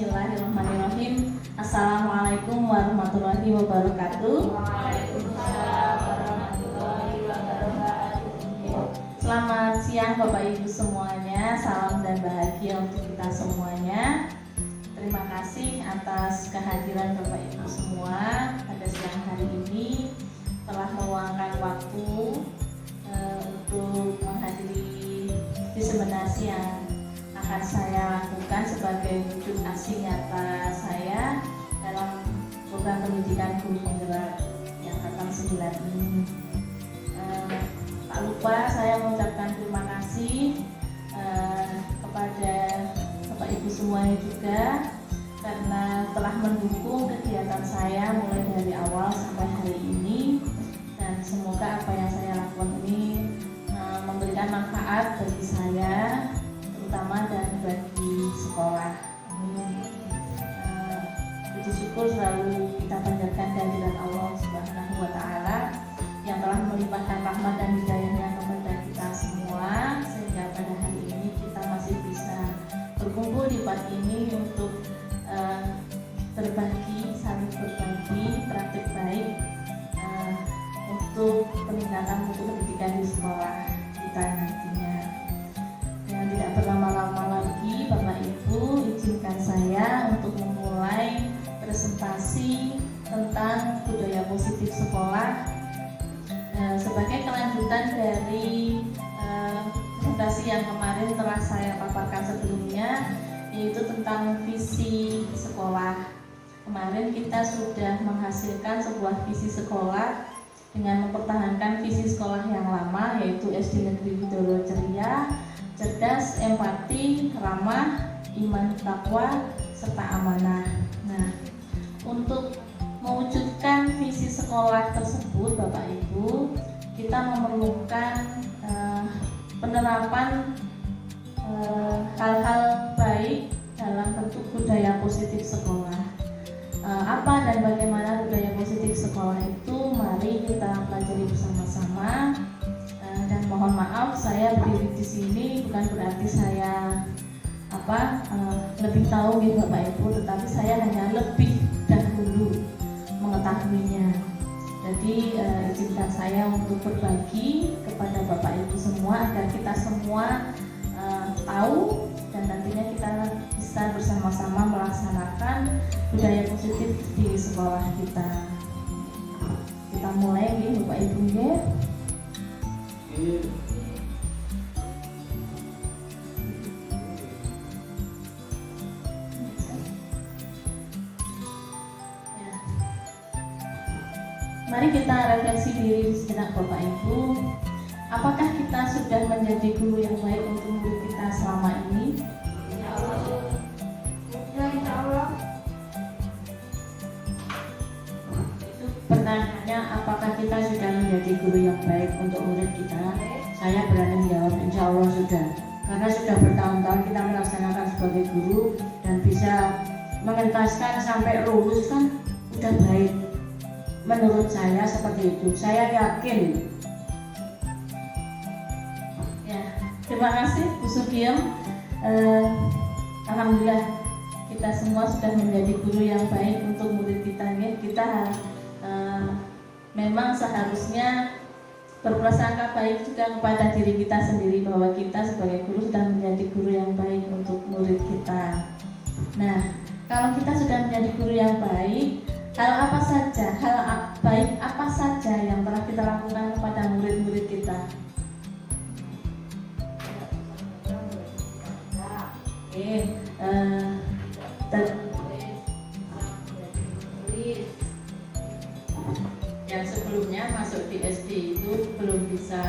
Bismillahirrahmanirrahim. Assalamualaikum warahmatullahi wabarakatuh. Waalaikumsalam warahmatullahi wabarakatuh. Selamat siang Bapak Ibu semuanya. Salam dan bahagia untuk kita semuanya. Terima kasih atas kehadiran Bapak Ibu semua pada siang hari ini, telah meluangkan waktu untuk menghadiri diseminasi yang akan saya lakukan sebagai wujud aksi nyata saya dalam program pendidikan guru penggerak yang angkatan 9 ini. Tak lupa saya mengucapkan terima kasih kepada Bapak Ibu semuanya juga karena telah mendukung kegiatan saya mulai dari awal sampai hari ini, dan semoga apa yang saya lakukan ini memberikan manfaat bagi saya terutama dan bagi sekolah. Puji syukur selalu kita panjatkan kehadirat Allah Subhanahu wa Ta'ala yang telah melimpahkan rahmat dan hidayahnya kepada kita semua, sehingga pada hari ini kita masih bisa berkumpul di tempat ini untuk berbagi, saling berbagi praktik baik untuk peningkatan mutu pendidikan di sekolah kita nantinya. Yang tidak berlama-lama lagi, Bapak Ibu, izinkan saya untuk memulai presentasi tentang budaya positif sekolah sebagai kelanjutan dari presentasi yang kemarin telah saya paparkan sebelumnya, yaitu tentang visi sekolah. Kemarin kita sudah menghasilkan sebuah visi sekolah dengan mempertahankan visi sekolah yang lama, yaitu SD Negeri Widoro Ceria, cerdas, empati, ramah, iman, takwa, serta amanah. Nah, untuk mewujudkan visi sekolah tersebut, Bapak Ibu, kita memerlukan penerapan hal-hal baik dalam bentuk budaya positif sekolah. Apa dan bagaimana budaya positif sekolah itu? Mari kita pelajari bersama-sama. Dan mohon maaf, saya berdiri di sini bukan berarti saya lebih tahu gitu Bapak Ibu, tetapi saya hanya lebih dahulu mengetahuinya. Jadi izinkan saya untuk berbagi kepada Bapak Ibu semua agar kita semua tahu dan nantinya kita bisa bersama-sama melaksanakan budaya positif di sekolah kita. Kita mulai nih Bapak Ibu ya. Mari kita refleksi diri sejenak Bapak Ibu. Apakah kita sudah menjadi guru yang baik untuk murid kita selama ini? Insya Allah. Itu pertanyaannya, apakah kita sudah menjadi guru yang baik untuk murid kita? Saya berani menjawab insya Allah sudah. Karena sudah bertahun-tahun kita melaksanakan sebagai guru dan bisa mengentaskan sampai lulus kan udah baik. Menurut saya seperti itu. Saya yakin. Ya, terima kasih Bu Sugiem. Alhamdulillah kita semua sudah menjadi guru yang baik untuk murid kita. Kita memang seharusnya berprasangka baik juga kepada diri kita sendiri bahwa kita sebagai guru sudah menjadi guru yang baik untuk murid kita. Nah, kalau kita sudah menjadi guru yang baik, hal baik apa saja yang telah kita lakukan kepada murid-murid kita? Yang sebelumnya masuk di SD itu belum bisa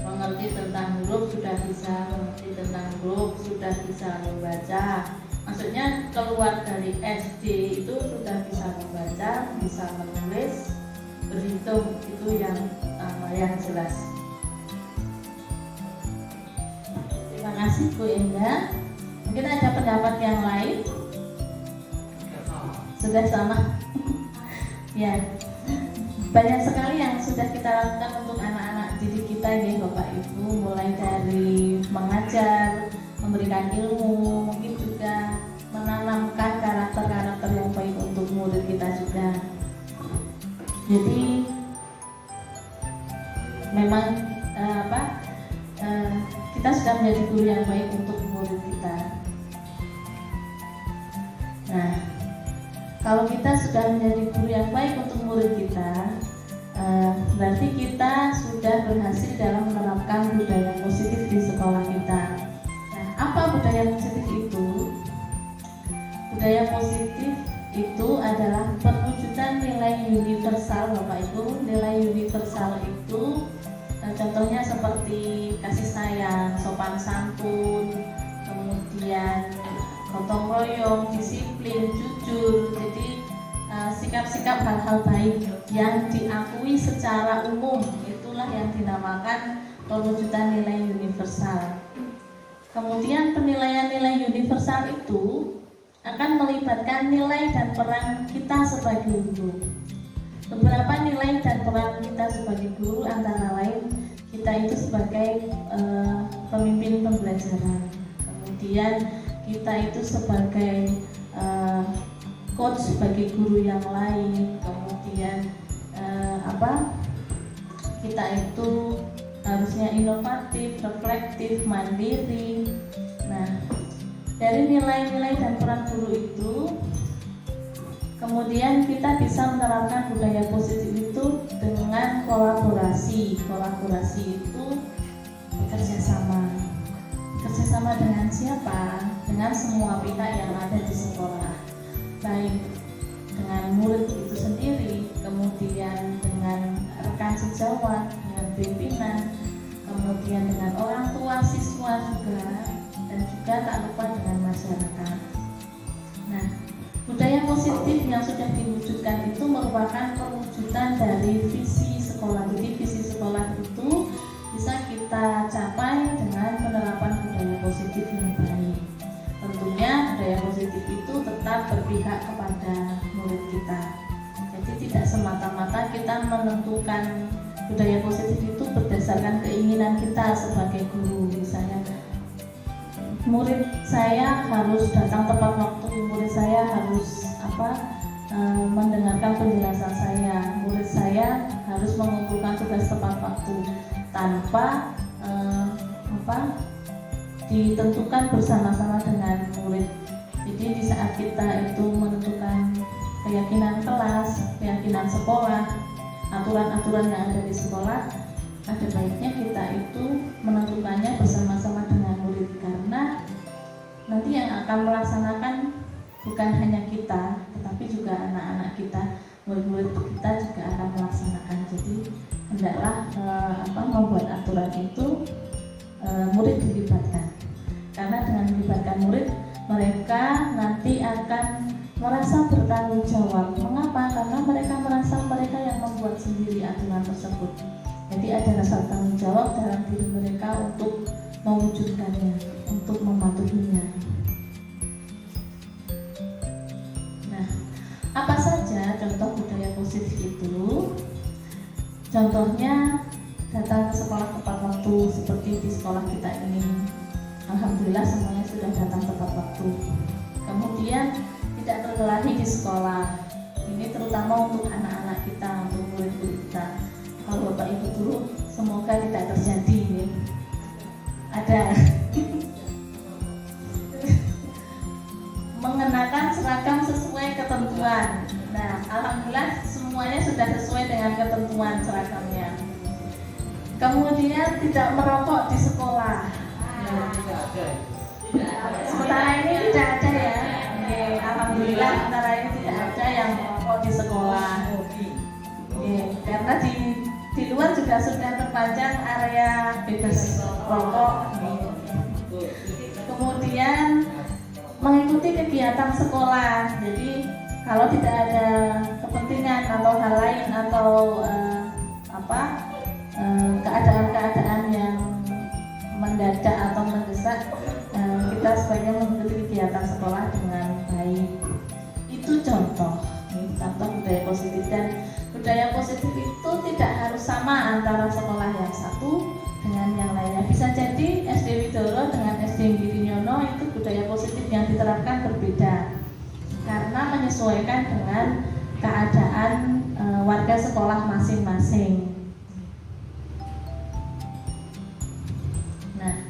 mengerti tentang huruf, sudah bisa mengerti tentang huruf, sudah bisa membaca. Maksudnya keluar dari SD itu sudah bisa membaca, bisa menulis, berhitung, itu yang jelas. Terima kasih Bu Indah. Mungkin ada pendapat yang lain? Sudah sama. Ya, banyak sekali yang sudah kita lakukan untuk anak-anak didik kita ya Bapak Ibu, mulai dari mengajar, memberikan ilmu, mungkin juga menanamkan karakter-karakter yang baik untuk murid kita juga. Jadi memang kita sudah menjadi guru yang baik untuk murid kita. Nah, kalau kita sudah menjadi guru yang baik untuk murid kita, berarti kita sudah berhasil dalam menerapkan budaya positif di sekolah kita. Nah, apa budaya positif itu? Budaya positif itu adalah perwujudan nilai universal, Bapak Ibu. Nilai universal itu contohnya seperti kasih sayang, sopan santun, kemudian gotong royong, disiplin, jujur. Jadi sikap-sikap hal-hal baik yang diakui secara umum, itulah yang dinamakan perwujudan nilai universal. Kemudian penilaian nilai universal itu akan melibatkan nilai dan peran kita sebagai guru. Beberapa nilai dan peran kita sebagai guru antara lain kita itu sebagai pemimpin pembelajaran, kemudian kita itu sebagai coach bagi guru yang lain, kemudian kita itu harusnya inovatif, reflektif, mandiri. Nah, dari nilai-nilai dan peran guru itu kemudian kita bisa menerapkan budaya positif itu dengan kolaborasi. Kolaborasi itu kerjasama. Kerjasama dengan siapa? Dengan semua pihak yang ada di sekolah, baik dengan murid itu sendiri, kemudian dengan rekan sejawat, dengan pimpinan, kemudian dengan orang tua siswa juga, dan juga tak lupa dengan masyarakat. Nah, budaya positif yang sudah diwujudkan itu merupakan perwujudan dari visi sekolah. Jadi visi sekolah itu bisa kita capai dengan penerapan budaya positif yang baik. Tentunya budaya positif itu tetap berpihak kepada murid kita. Jadi tidak semata-mata kita menentukan budaya positif itu berdasarkan keinginan kita sebagai guru. Misalnya murid saya harus datang tepat waktu, murid saya harus mendengarkan penjelasan saya, murid saya harus mengumpulkan tugas tepat waktu, tanpa ditentukan bersama-sama dengan murid. Jadi di saat kita itu menentukan keyakinan kelas, keyakinan sekolah, aturan-aturan yang ada di sekolah, ada baiknya kita itu menentukannya bersama-sama dengan murid, karena nanti yang akan melaksanakan bukan hanya kita, tetapi juga anak-anak kita, murid-murid kita juga akan melaksanakan. Jadi hendaklah membuat aturan itu murid dilibatkan, karena dengan melibatkan murid mereka nanti akan merasa bertanggung jawab. Mengapa? Karena mereka merasa mereka yang membuat sendiri aturan tersebut. Jadi ada rasa tanggung jawab dalam diri mereka untuk mewujudkannya, untuk mematuhinya. Nah, apa saja contoh budaya positif itu? Contohnya datang ke sekolah tepat waktu, seperti di sekolah kita ini. Alhamdulillah semuanya sudah datang tepat waktu. Kemudian tidak terkelahi di sekolah. Ini terutama untuk anak-anak kita, untuk murid-murid kita. Kalau Bapak Ibu dulu, semoga tidak terjadi ini. Ada mengenakan seragam sesuai ketentuan. Nah, alhamdulillah semuanya sudah sesuai dengan ketentuan seragamnya. Kemudian tidak merokok di sekolah. Sementara ini tidak ada ya. Alhamdulillah sementara ini tidak ada yang merokok di sekolah. Karena di luar juga sudah terpajang area bebas rokok. Kemudian mengikuti kegiatan sekolah. Jadi kalau tidak ada kepentingan atau hal lain atau keadaan-keadaan yang mendadak atau mendesak, kita sebaiknya mengikuti kegiatan sekolah dengan baik. Itu contoh budaya positif. Dan budaya positif itu tidak harus sama antara sekolah yang satu dengan yang lainnya. Bisa jadi SD Widoro dengan SD Girinyono itu budaya positif yang diterapkan berbeda. menyesuaikan dengan keadaan warga sekolah masing-masing. Nah,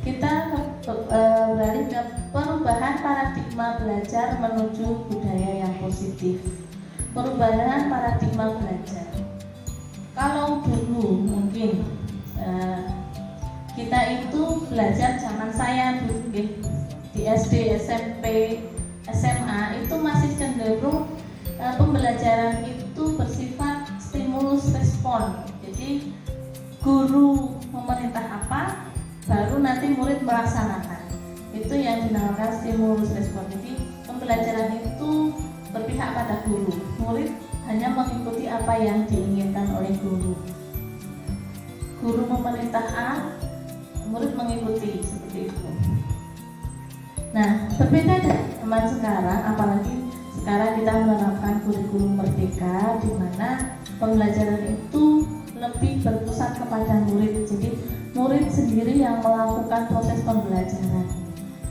kita beralih ke perubahan paradigma belajar menuju budaya yang positif. Perubahan paradigma belajar. Kalau dulu mungkin kita itu belajar zaman saya dulu di SD, SMP, SMA itu masih cenderung pembelajaran itu bersifat stimulus respon. Jadi guru memerintah apa, baru nanti murid melaksanakan. Itu yang dinamakan stimulus respon. Jadi pembelajaran itu berpihak pada guru. Murid hanya mengikuti apa yang diinginkan oleh guru. Guru memerintah A, murid mengikuti, seperti itu. Nah, berbeda dengan zaman sekarang, apalagi sekarang kita menerapkan kurikulum merdeka, di mana pembelajaran itu lebih berpusat kepada murid. Jadi murid sendiri yang melakukan proses pembelajaran.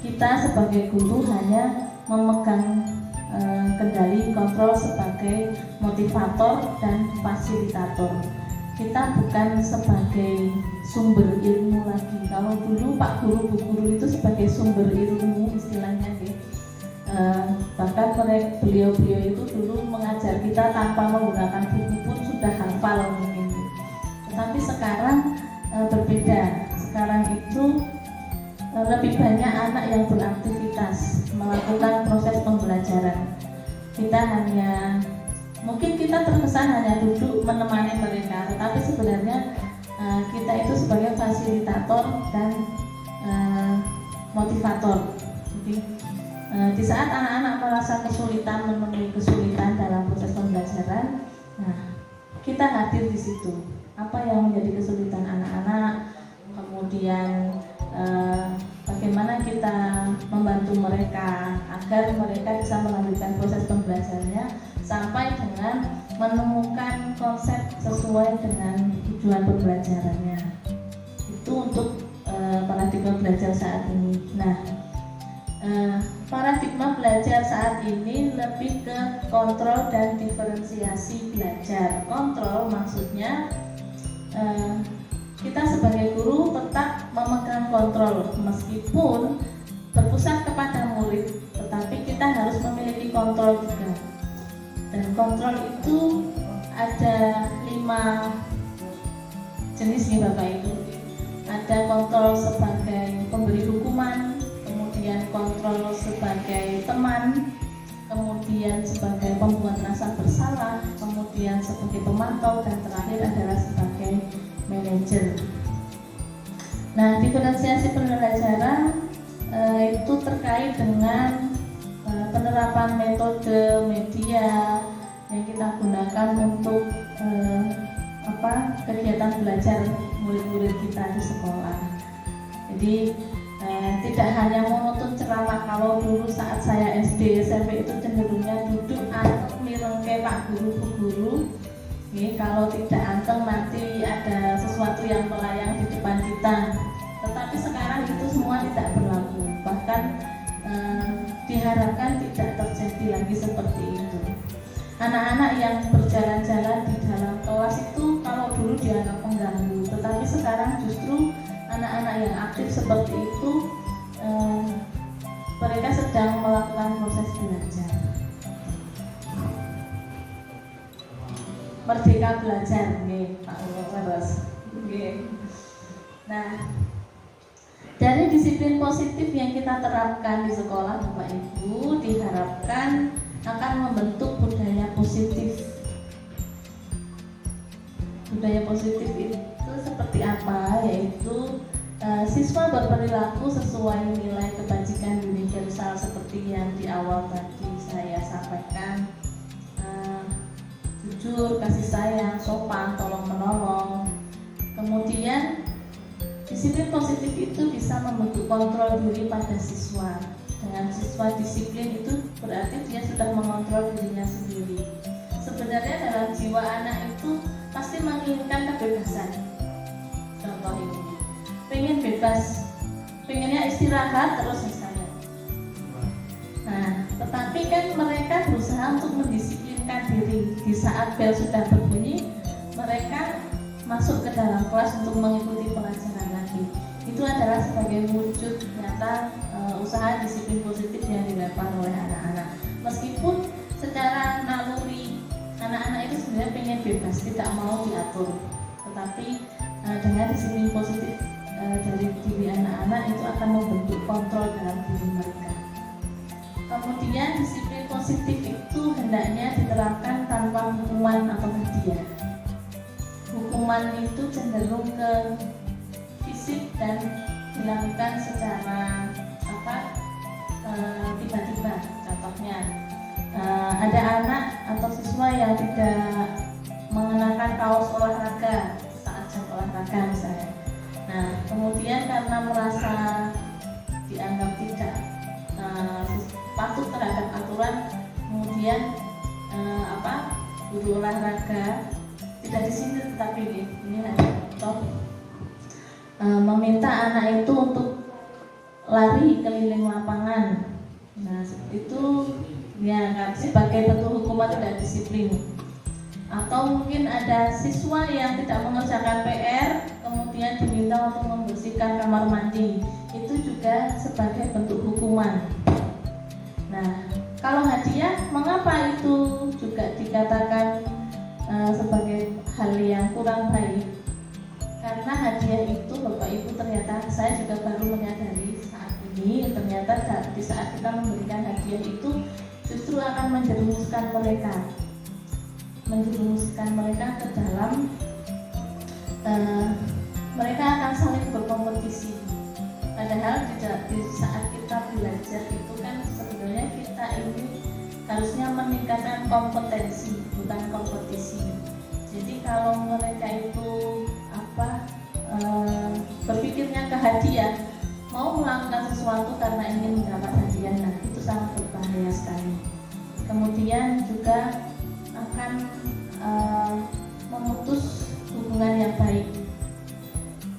Kita sebagai guru hanya memegang kendali kontrol sebagai motivator dan fasilitator. Kita bukan sebagai sumber ilmu lagi. Kalau dulu Pak Guru, Bu Guru itu sebagai sumber ilmu istilahnya gitu. Bahkan beliau-beliau itu dulu mengajar kita tanpa menggunakan buku pun sudah hafal mungkin. Tetapi sekarang berbeda. Sekarang itu lebih banyak anak yang beraktivitas, melakukan proses pembelajaran. Kita hanya, mungkin kita terkesan hanya duduk menemani mereka, tetapi sebenarnya kita itu sebagai fasilitator dan motivator. Jadi di saat anak-anak merasa kesulitan, menemui kesulitan dalam proses pembelajaran, nah kita hadir di situ. Apa yang menjadi kesulitan anak-anak, kemudian bagaimana kita membantu mereka agar mereka bisa melanjutkan proses pembelajarannya sampai dengan menemukan konsep sesuai dengan tujuan pembelajarannya. Itu untuk paradigma belajar saat ini. Nah, paradigma belajar saat ini lebih ke kontrol dan diferensiasi belajar. Kontrol maksudnya kita sebagai guru tetap memegang kontrol meskipun berpusat kepada murid, tetapi kita harus memiliki kontrol juga. Dan kontrol itu ada 5 jenis nih Bapak Ibu. Ada kontrol sebagai pemberi hukuman, kemudian kontrol sebagai teman, kemudian sebagai pembuat rasa bersalah, kemudian sebagai pemantau, dan terakhir adalah sebagai manajer. Nah, diferensiasi pembelajaran itu terkait dengan penerapan metode media yang kita gunakan untuk kegiatan belajar murid-murid kita di sekolah. Jadi tidak hanya monoton ceramah. Kalau dulu saat saya SD, SMP itu cenderungnya duduk atau mirengke Pak Guru, Bu Guru. Kalau tidak anteng nanti ada sesuatu yang melayang di depan kita. Tetapi sekarang itu semua tidak berlaku. Bahkan diharapkan tidak terjadi lagi seperti itu. Anak-anak yang berjalan-jalan di dalam kelas itu kalau dulu dianggap pengganggu, tetapi sekarang justru anak-anak yang aktif seperti itu mereka sedang melakukan proses belajar. Merdeka belajar, Pak Leros. Nah, dari disiplin positif yang kita terapkan di sekolah, Bapak Ibu, diharapkan akan membentuk budaya positif. Budaya positif itu seperti apa? Yaitu siswa berperilaku sesuai nilai kebajikan universal seperti yang di awal tadi saya sampaikan. Jujur, kasih sayang, sopan, tolong menolong. Kemudian disiplin positif itu bisa membentuk kontrol diri pada siswa. Dengan siswa disiplin itu berarti dia sudah mengontrol dirinya sendiri. Sebenarnya dalam jiwa anak itu pasti menginginkan kebebasan. Contoh ini, pengen bebas, pengennya istirahat terus misalnya. Nah, tetapi kan saat bel sudah berbunyi, mereka masuk ke dalam kelas untuk mengikuti pelajaran lagi. Itu adalah sebagai wujud nyata usaha disiplin positif yang dilakukan oleh anak-anak. Meskipun secara naluri anak-anak itu sebenarnya pengen bebas, tidak mau diatur, tetapi dengan disiplin positif dari diri anak-anak itu akan membentuk kontrol dalam diri mereka. Kemudian disiplin positif itu hendaknya diterapkan tanpa hukuman atau hadiah. Hukuman itu cenderung ke fisik dan dilakukan secara tiba-tiba. Contohnya ada anak atau siswa yang tidak mengenakan kaos olahraga saat jam olahraga misalnya. Nah, kemudian karena merasa dianggap tidak patuh terhadap aturan, kemudian guru olahraga tidak disindir, tetapi ini hanya contoh meminta anak itu untuk lari keliling lapangan. Nah, itu ya sebagai bentuk hukuman tidak disiplin. Atau mungkin ada siswa yang tidak mengerjakan PR, kemudian diminta untuk membersihkan kamar mandi. Itu juga sebagai bentuk hukuman. Nah, kalau hadiah, mengapa itu juga dikatakan sebagai hal yang kurang baik? Karena hadiah itu, Bapak Ibu, ternyata saya juga baru menyadari saat ini, ternyata di saat kita memberikan hadiah itu justru akan menjerumuskan mereka ke dalam mereka akan saling berkompetisi. Padahal di saat kita belajar itu kan sebenarnya kita ini harusnya meningkatkan kompetensi, bukan kompetisi. Jadi kalau mereka itu berpikirnya ke hadiah, mau melakukan sesuatu karena ingin mendapat hadiah, nah itu sangat berbahaya sekali. Kemudian juga akan memutus hubungan yang baik.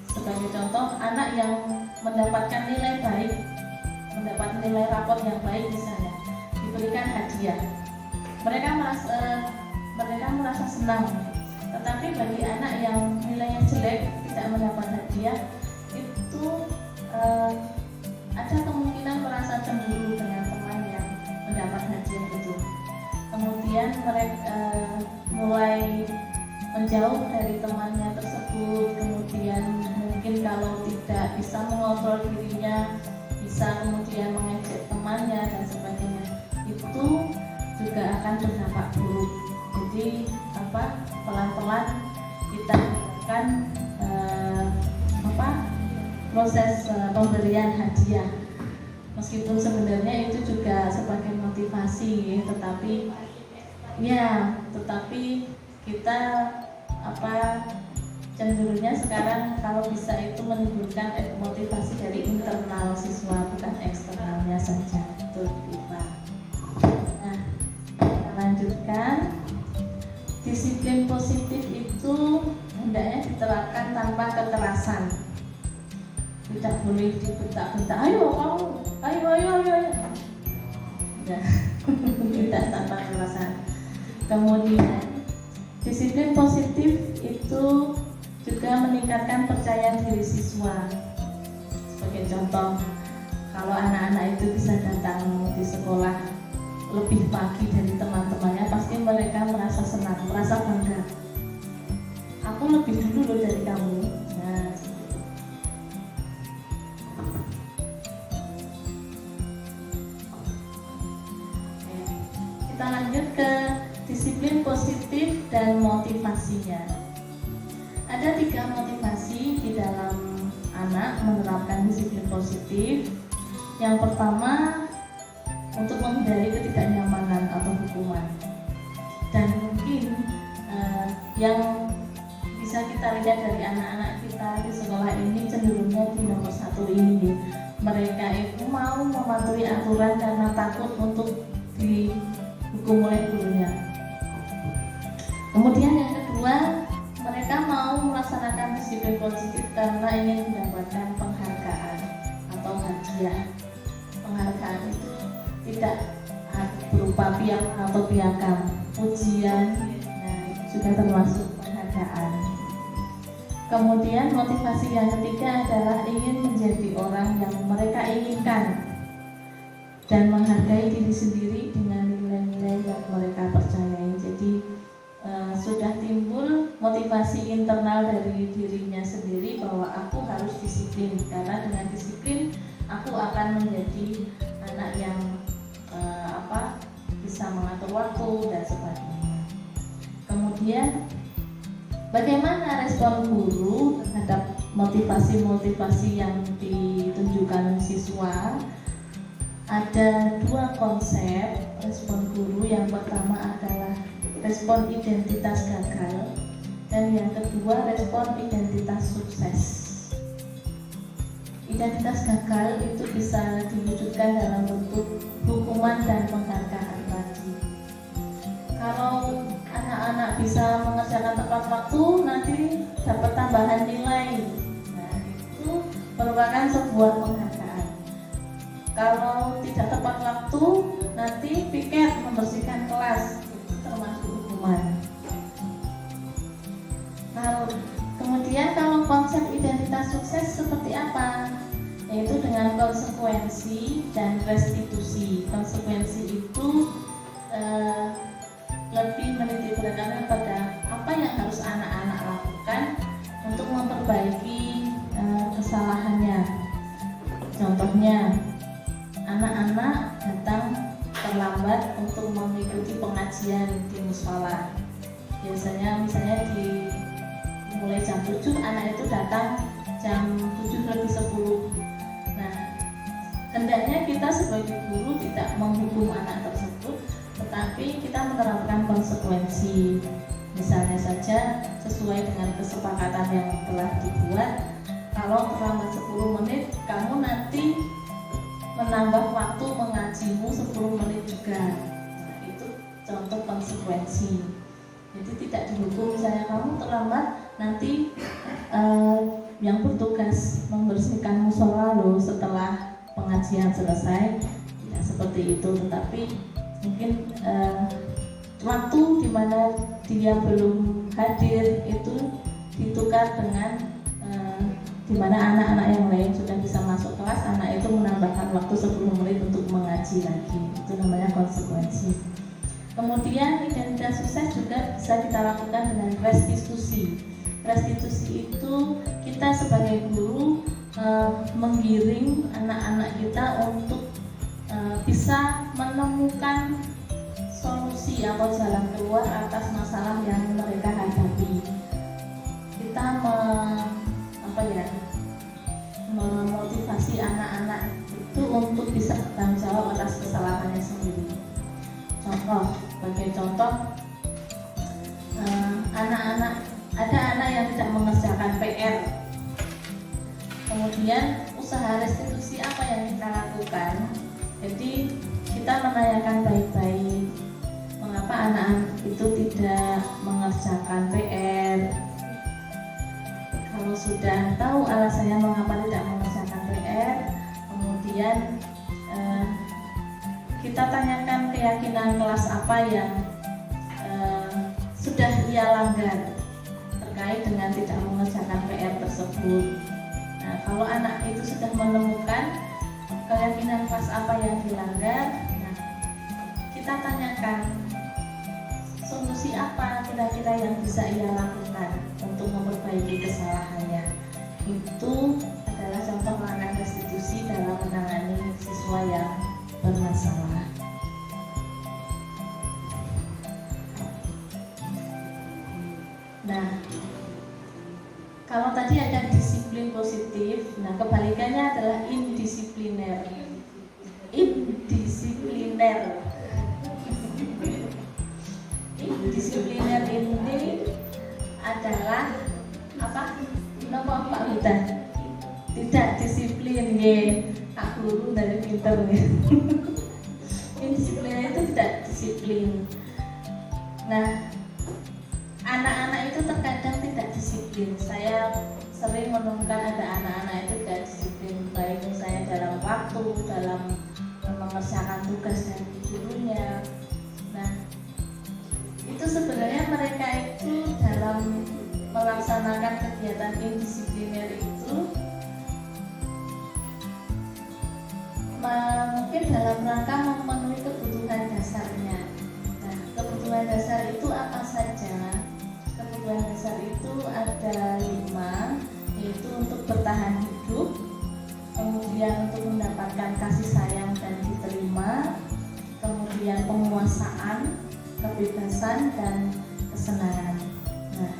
Sebagai contoh, anak yang mendapatkan nilai baik, mendapat nilai rapor yang baik misalnya, diberikan hadiah, mereka merasa senang. Tetapi bagi anak yang nilainya jelek, tidak mendapat hadiah, itu ada kemungkinan merasa cemburu dengan teman yang mendapat hadiah itu. Kemudian mereka mulai menjauh dari temannya tersebut. Kemudian mungkin kalau tidak bisa mengontrol dirinya, bisa kemudian mengejek temannya dan sebagainya. Itu juga akan berdampak buruk. Jadi pelan-pelan kita akan proses pemberian hadiah. Meskipun sebenarnya itu juga sebagai motivasi, tetapi kita cenderungnya sekarang kalau bisa itu menimbulkan motivasi dari internal siswa, bukan eksternalnya saja. Betul, Pak. Nah, kita lanjutkan. Disiplin positif itu hendaknya diterapkan tanpa kekerasan. Tidak boleh dibentak-bentak, ayo kamu, ayo. Tidak, tanpa kekerasan. Kemudian disiplin positif itu juga meningkatkan percaya diri siswa. Sebagai contoh, kalau anak-anak itu bisa datang di sekolah lebih pagi dari teman-temannya, pasti mereka merasa senang, merasa bangga. Aku lebih dulu loh dari kamu. Nah, kita lanjut ke disiplin positif dan motivasinya. Ada 3 motivasi di dalam anak menerapkan disiplin positif. Yang pertama, untuk menghindari ketidaknyamanan atau hukuman. Dan mungkin yang bisa kita lihat dari anak-anak kita di sekolah ini cenderungnya di nomor 1 ini. Mereka itu mau mematuhi aturan karena takut untuk dihukum oleh gurunya. Kemudian yang kedua, mereka mau melaksanakan disiplin positif karena ingin mendapatkan penghargaan atau hadiah. Penghargaan itu tidak berupa piagam atau piagam, pujian. Nah, juga termasuk penghargaan. Kemudian motivasi yang ketiga adalah ingin menjadi orang yang mereka inginkan dan menghargai diri sendiri dengan nilai-nilai yang mereka percayai. Jadi sudah timbul motivasi internal dari dirinya sendiri bahwa aku harus disiplin, karena dengan disiplin aku akan menjadi anak yang bisa mengatur waktu dan sebagainya. Kemudian bagaimana respon guru terhadap motivasi-motivasi yang ditunjukkan siswa? Ada dua konsep respon guru. Yang pertama adalah respon identitas gagal, dan yang kedua respon identitas sukses. Identitas gagal itu bisa diwujudkan dalam bentuk hukuman dan penghargaan tadi. Kalau anak-anak bisa mengerjakan tepat waktu, nanti dapat tambahan nilai. Nah, itu merupakan sebuah penghargaan. Kalau tidak tepat waktu, nanti piket membersihkan kelas, itu termasuk hukuman. Kemudian kalau konsep identitas sukses seperti apa? Yaitu dengan konsekuensi dan restitusi. Konsekuensi itu lebih menitik beratkan pada apa yang harus anak-anak lakukan untuk memperbaiki kesalahannya. Contohnya, anak-anak datang terlambat untuk mengikuti pengajian di mushola. Biasanya misalnya mulai jam 7, anak itu datang jam 7:10. Nah, hendaknya kita sebagai guru tidak menghukum anak tersebut, tetapi kita menerapkan konsekuensi. Misalnya saja sesuai dengan kesepakatan yang telah dibuat, kalau terlambat 10 menit, kamu nanti menambah waktu mengajimu 10 menit juga. Nah, itu contoh konsekuensi. Jadi tidak dihukum, misalnya kamu terlambat, nanti yang bertugas membersihkan musola loh setelah pengajian selesai. Ya, seperti itu. Tetapi mungkin waktu di mana dia belum hadir itu ditukar dengan di mana anak-anak yang lain sudah bisa masuk kelas, anak itu menambahkan waktu 10 menit untuk mengaji lagi. Itu namanya konsekuensi. Kemudian identitas sukses juga bisa kita lakukan dengan restitusi. Restitusi itu kita sebagai guru menggiring anak-anak kita untuk bisa menemukan solusi atau jalan keluar atas masalah yang mereka hadapi. Kita memotivasi anak-anak itu untuk bisa bertanggung jawab atas kesalahannya sendiri. Sebagai contoh, ada anak yang tidak mengerjakan PR. Kemudian usaha restitusi apa yang kita lakukan? Jadi kita menanyakan baik-baik mengapa anak itu tidak mengerjakan PR. Kalau sudah tahu alasannya mengapa tidak mengerjakan PR, kemudian kita tanyakan keyakinan kelas apa yang sudah ia langgar terkait dengan tidak mengerjakan PR tersebut. Nah, kalau anak itu sudah menemukan keyakinan kelas apa yang dilanggar, nah, kita tanyakan solusi apa kira-kira yang bisa ia lakukan untuk memperbaiki kesalahannya. Itu adalah contoh langkah restitusi dalam menangani siswa yang bermasalah. Nah, kalau tadi ada disiplin positif, nah kebalikannya adalah indisipliner. Indisipliner ini adalah apa? Kenapa Pak Huda? Tidak disiplin, Pak guru dari pinter nih. Indisipliner itu tidak disiplin. Nah, anak-anak itu terkadang tidak disiplin. Saya sering menemukan ada anak-anak itu tidak disiplin, baik misalnya dalam waktu, dalam mengerjakan tugas dari gurunya. Nah, itu sebenarnya mereka itu dalam melaksanakan kegiatan indisipliner itu mungkin dalam rangka memenuhi kebutuhan dasarnya. Nah, kebutuhan dasar itu apa saja? Kebutuhan dasar itu ada 5, yaitu untuk bertahan hidup, kemudian untuk mendapatkan kasih sayang dan diterima, kemudian penguasaan, kebebasan, dan kesenangan. Nah,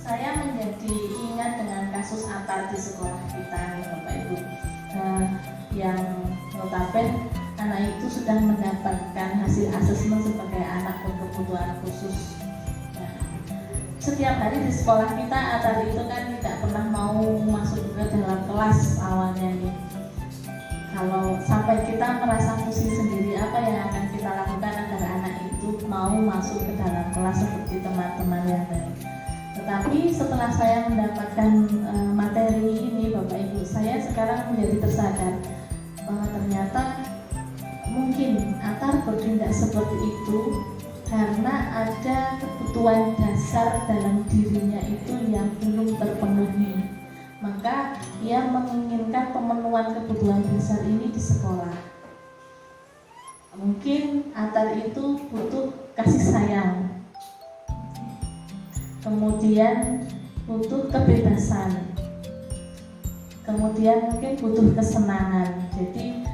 saya menjadi ingat dengan kasus Atar di sekolah kita nih Bapak Ibu, yang notabene anak itu sudah mendapatkan hasil asesmen sebagai anak berkebutuhan khusus. Nah, setiap hari di sekolah kita Atar itu kan tidak pernah mau masuk ke dalam kelas awalnya nih. Kalau sampai kita merasa pusing sendiri apa yang akan kita lakukan agar anak itu mau masuk ke dalam kelas seperti teman-teman yang lain. Tetapi setelah saya mendapatkan materi ini Bapak Ibu, saya sekarang menjadi tersadar bahwa ternyata mungkin Atar bertindak seperti itu karena ada kebutuhan dasar dalam dirinya itu yang belum terpenuhi. Maka ia menginginkan pemenuhan kebutuhan dasar ini di sekolah. Mungkin Atar itu butuh kasih sayang, kemudian butuh kebebasan, kemudian mungkin butuh kesenangan. Jadi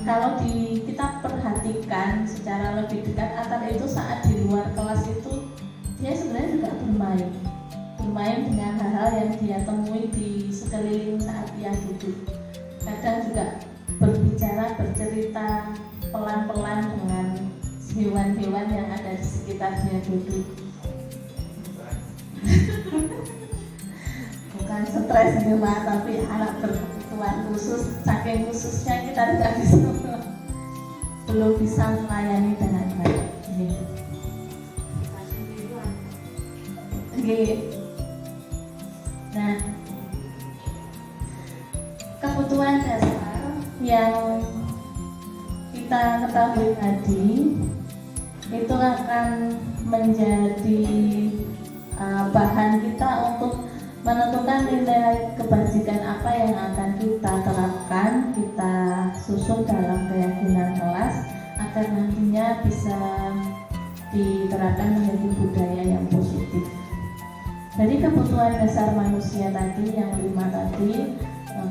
kalau kita perhatikan secara lebih dekat, Atar itu saat di luar kelas itu dia sebenarnya juga bermain dengan hal-hal yang dia temui di sekeliling saat dia duduk. Kadang juga bercerita pelan-pelan dengan hewan-hewan yang ada di sekitar dia duduk. Bukan stres nih Pak, tapi anak berkebutuhan khusus, saking khususnya kita tidak bisa belum bisa melayani dengan baik. Nah, kebutuhan dasar yang kita ketahui tadi itu akan menjadi bahan kita untuk menentukan nilai kebajikan apa yang akan kita terapkan, kita susun dalam keyakinan kelas agar nantinya bisa diterapkan menjadi budaya yang positif. Jadi kebutuhan dasar manusia tadi yang 5 tadi,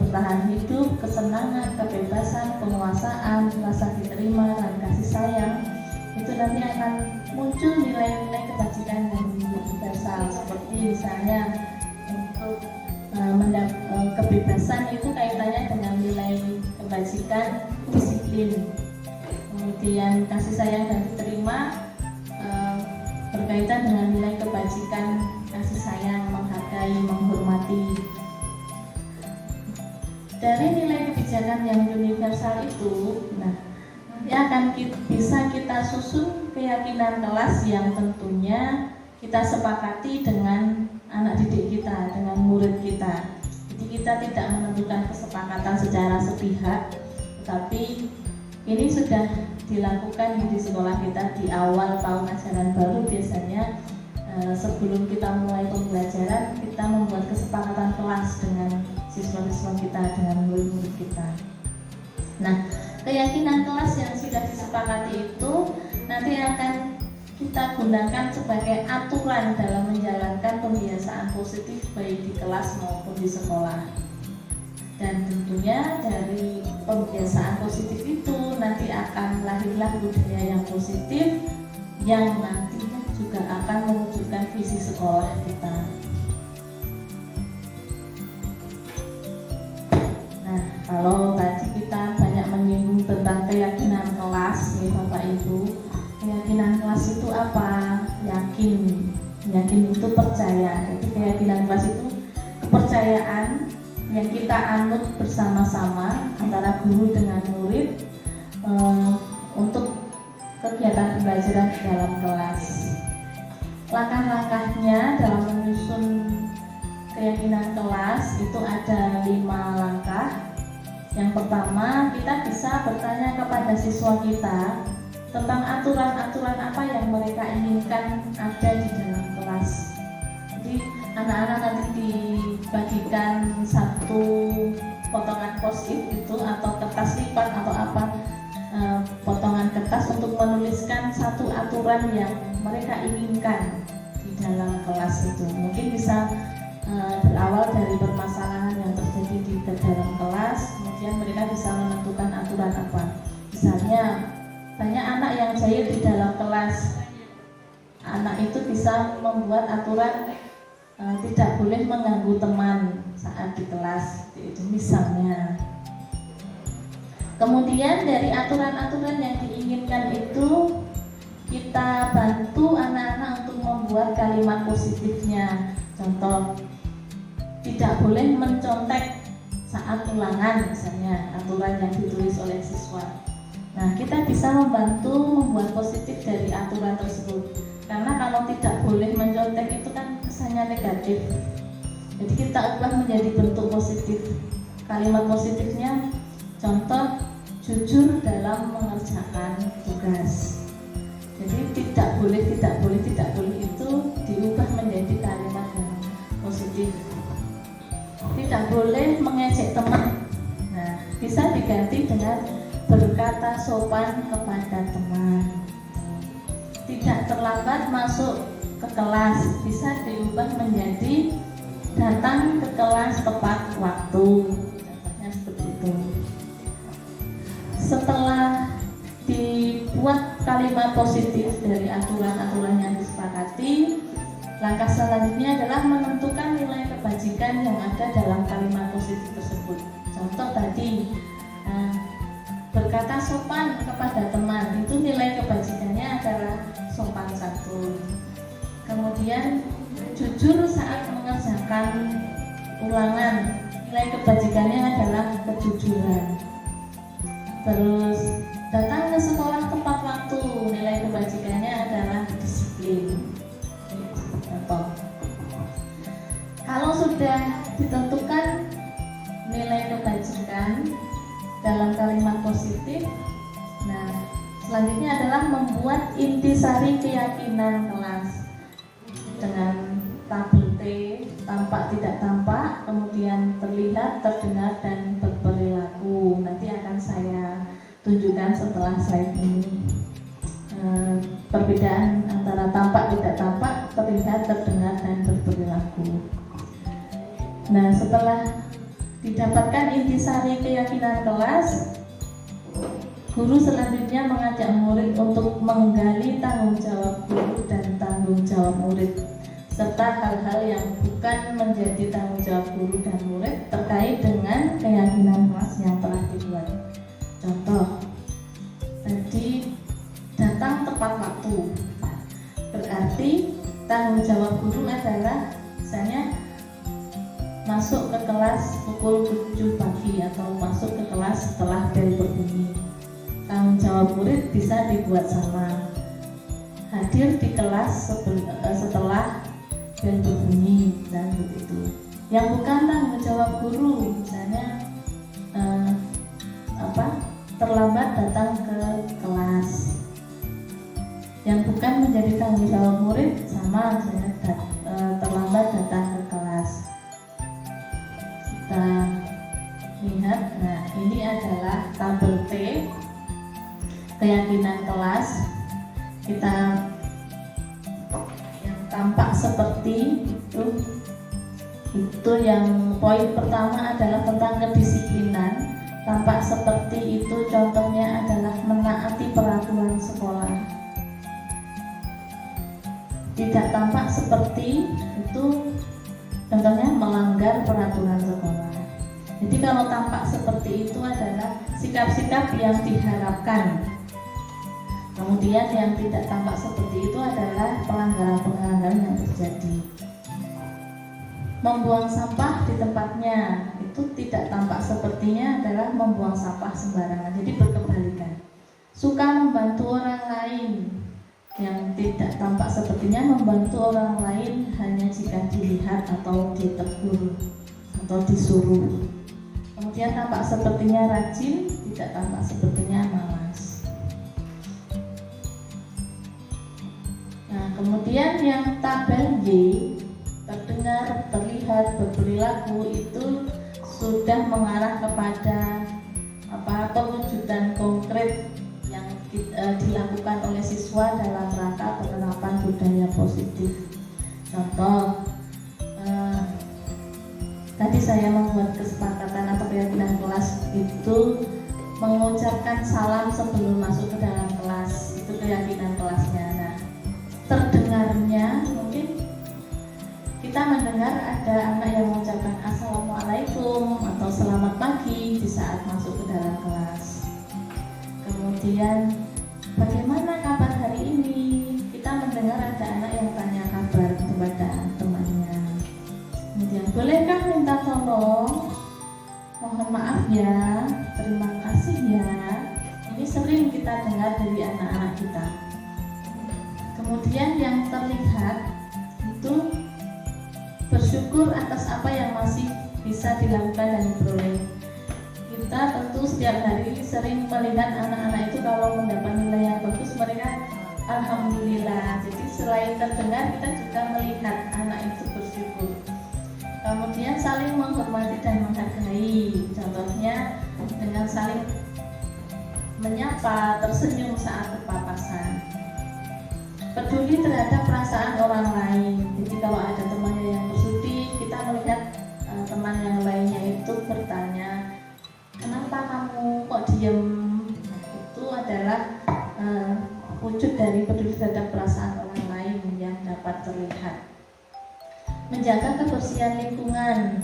bertahan hidup, kesenangan, kebebasan, penguasaan, rasa diterima, dan kasih sayang, itu nanti akan muncul nilai-nilai kebajikan yang universal, seperti misalnya untuk kebebasan itu kaitannya dengan nilai kebajikan disiplin, kemudian kasih sayang dan diterima berkaitan dengan nilai kebajikan kasih sayang, menghargai, menghormati. Dari nilai kebijakan yang universal itu, nanti akan bisa kita susun keyakinan kelas yang tentunya kita sepakati dengan anak didik kita, dengan murid kita. Jadi kita tidak menentukan kesepakatan secara sepihak, tapi ini sudah dilakukan di sekolah kita di awal tahun ajaran baru. Biasanya sebelum kita mulai pembelajaran, kita membuat kesepakatan kelas dengan siswa-siswa kita, dengan murid-murid kita. Nah, keyakinan kelas yang sudah disepakati itu nanti akan kita gunakan sebagai aturan dalam menjalankan pembiasaan positif baik di kelas maupun di sekolah. Dan tentunya dari pembiasaan positif itu nanti akan lahirlah budaya yang positif yang nantinya juga akan mewujudkan visi sekolah kita. Nah, kalau tadi kita banyak menyinggung tentang keyakinan kelas, nih Bapak Ibu, keyakinan kelas itu apa? Yakin itu percaya. Jadi keyakinan kelas itu kepercayaan yang kita anut bersama-sama antara guru dengan murid untuk kegiatan pembelajaran di dalam kelas. Langkah-langkahnya dalam menyusun keyakinan kelas itu ada 5 langkah. Yang pertama, kita bisa bertanya kepada siswa kita tentang aturan-aturan apa yang mereka inginkan ada di dalam kelas. Jadi anak-anak nanti dibagikan satu potongan post-it itu atau kertas lipat atau apa, potongan kertas untuk menuliskan satu aturan yang mereka inginkan di dalam kelas itu. Mungkin bisa berawal dari permasalahan yang terjadi di dalam kelas, kemudian mereka bisa menentukan aturan apa. Misalnya banyak anak yang jahil di dalam kelas, anak itu bisa membuat aturan tidak boleh mengganggu teman saat di kelas, itu misalnya. Kemudian dari aturan-aturan yang diinginkan itu kita bantu anak-anak untuk membuat kalimat positifnya. Contoh, tidak boleh mencontek saat ulangan, misalnya aturan yang ditulis oleh siswa. Nah, kita bisa membantu membuat positif dari aturan tersebut. Karena kalau tidak boleh mencontek itu kan kesannya negatif. Jadi kita ubah menjadi bentuk positif. Kalimat positifnya, contoh, jujur dalam mengerjakan tugas. Jadi tidak boleh itu diubah menjadi kalimat yang positif. Tidak boleh mengejek teman. Nah, bisa diganti dengan berkata sopan kepada teman. Tidak terlambat masuk ke kelas, bisa diubah menjadi datang ke kelas tepat waktu. Contohnya seperti itu. Setelah dibuat kalimat positif dari aturan-aturan yang disepakati, langkah selanjutnya adalah menentukan nilai kebajikan yang ada dalam kalimat positif tersebut. Contoh tadi, berkata sopan kepada teman, itu nilai kebajikannya adalah sopan santun. Kemudian jujur saat mengerjakan ulangan, nilai kebajikannya adalah kejujuran. Terus datang ke sekolah tepat waktu, nilai kebajikannya adalah disiplin. Contoh, kalau sudah ditentukan nilai kebajikan dalam kalimat positif, nah selanjutnya adalah membuat intisari keyakinan kelas dengan tabel T, tampak tidak tampak, kemudian terlihat, terdengar, dan berperilaku. Nanti akan saya tunjukkan setelah slide ini. Perbedaan antara tampak, tidak tampak, terlihat, terdengar, dan berperilaku. Nah, setelah didapatkan intisari keyakinan kelas, guru selanjutnya mengajak murid untuk menggali tanggung jawab guru dan tanggung jawab murid, serta hal-hal yang bukan menjadi tanggung jawab guru dan murid terkait dengan keyakinan kelas yang telah dibuat. Contoh, tadi datang tepat waktu, berarti tanggung jawab guru adalah misalnya masuk ke kelas pukul 7 pagi atau masuk ke kelas setelah bel berbunyi. Tanggung jawab murid bisa dibuat sama, hadir di kelas setelah bel berbunyi dan begitu. Yang bukan tanggung jawab guru, misalnya terlambat datang ke kelas. Yang bukan menjadi tanggung jawab murid sama, misalnya terlambat datang ke kelas. Kita lihat, nah ini adalah tabel T, keyakinan kelas. Kita yang tampak seperti itu yang poin pertama adalah tentang kedisiplinan. Tampak seperti itu contohnya adalah menaati peraturan sekolah. Tidak tampak seperti itu contohnya melanggar peraturan sekolah. Jadi kalau tampak seperti itu adalah sikap-sikap yang diharapkan. Kemudian yang tidak tampak seperti itu adalah pelanggaran-pelanggaran yang terjadi. Membuang sampah di tempatnya itu tidak tampak sepertinya adalah membuang sampah sembarangan. Jadi berkebalikan. Suka membantu orang lain, yang tidak tampak sepertinya membantu orang lain hanya jika dilihat atau ditegur atau disuruh. Kemudian tampak sepertinya rajin, tidak tampak sepertinya malas. Nah, kemudian yang tabel Y terdengar, terlihat, berperilaku itu sudah mengarah kepada perwujudan konkret yang dilakukan oleh siswa dalam rangka penerapan budaya positif. Contoh, tadi saya membuat kesepakatan atau keyakinan kelas itu mengucapkan salam sebelum masuk ke dalam kelas, itu keyakinan kelasnya. Nah, terdengarnya mungkin kita mendengar ada anak yang mengucapkan assalamualaikum atau selamat pagi di saat masuk ke dalam kelas. Kemudian bagaimana kabar hari ini? Kita mendengar ada anak yang tanya kabar kepada temannya. Kemudian bolehkah minta tolong? Mohon maaf ya, terima kasih ya. Ini sering kita dengar dari anak-anak kita. Kemudian yang terlihat itu bersyukur atas apa yang masih bisa dilakukan dan diperoleh. Kita tentu setiap hari sering melihat anak-anak itu kalau mendapat nilai yang bagus mereka alhamdulillah. Jadi selain terdengar kita juga melihat anak itu bersyukur. Kemudian saling menghormati dan menghargai. Contohnya dengan saling menyapa, tersenyum saat berpapasan. Peduli terhadap perasaan orang lain. Jadi kalau ada temannya yang bersedih, kita melihat teman yang lainnya itu bertanya, kenapa kamu kok diem? Itu adalah wujud dari peduli terhadap perasaan orang lain yang dapat terlihat. Menjaga kebersihan lingkungan,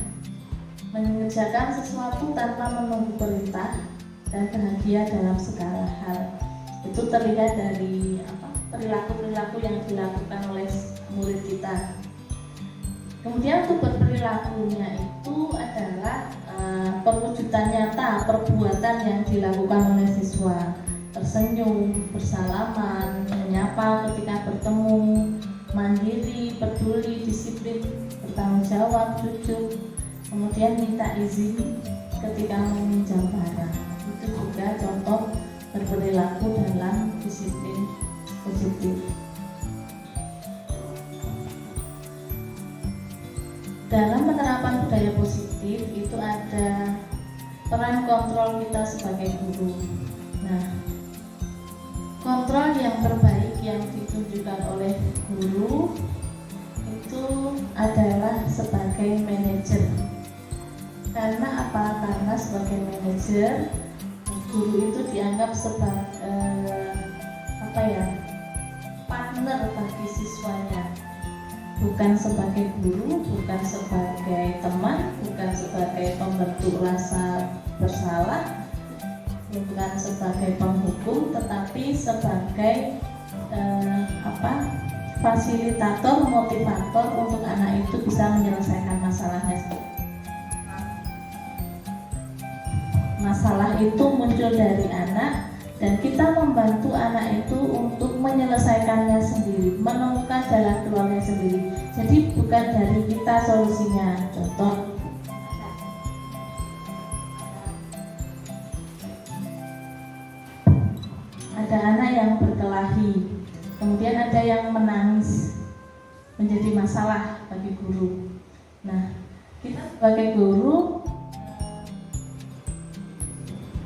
mengerjakan sesuatu tanpa menunggu perintah, dan bahagia dalam segala hal. Itu terlihat dari perilaku-perilaku yang dilakukan oleh murid kita. Kemudian untuk berperilakunya itu adalah perwujudan nyata perbuatan yang dilakukan oleh siswa. Tersenyum, bersalaman, menyapa ketika bertemu, mandiri, peduli, disiplin, bertanggung jawab, jujur, kemudian minta izin ketika meminjam barang. Itu juga contoh berperilaku dalam disiplin positif. Dalam penerapan budaya positif itu ada peran kontrol kita sebagai guru. Nah, kontrol yang terbaik yang ditunjukkan oleh guru itu adalah sebagai manajer. Karena apa? Karena sebagai manajer guru itu dianggap sebagai partner bagi siswanya, bukan sebagai guru, bukan sebagai teman, bukan sebagai pembentuk rasa bersalah, bukan sebagai penghukum, tetapi sebagai fasilitator, motivator untuk anak itu bisa menyelesaikan masalahnya. Masalah itu muncul dari anak dan kita membantu anak itu untuk menyelesaikannya sendiri, menemukan jalan keluarnya sendiri. Jadi bukan dari kita solusinya. Contoh, ada anak yang berkelahi, kemudian ada yang menangis, menjadi masalah bagi guru. Nah, kita sebagai guru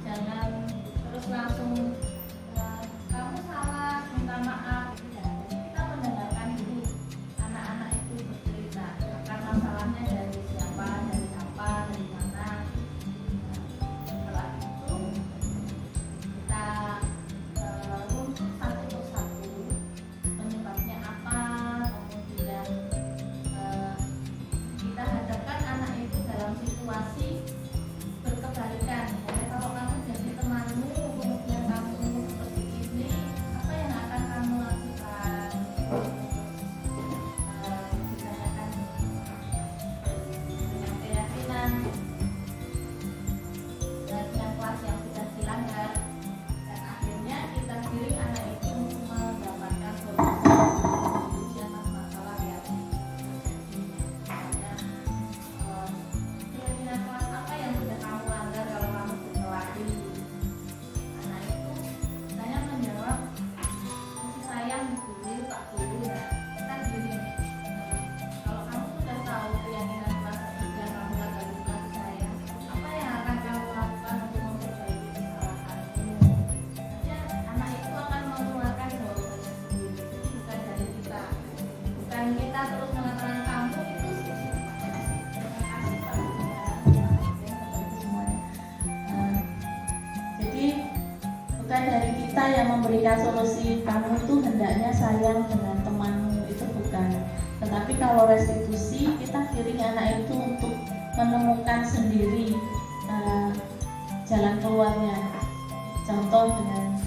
jangan terus langsung kamu salah, minta maaf. Kita mendengarkan dulu anak-anak itu bercerita akan masalahnya dari siapa, dari apa, dari mana. Setelah itu kita runtut satu persatu penyebabnya apa, kemudian kita hadapkan anak itu dalam situasi yang memberikan solusi kamu itu hendaknya sayang dengan temanmu, itu bukan. Tetapi kalau restitusi, kita kirim anak itu untuk menemukan sendiri jalan keluarnya. Contoh dengan,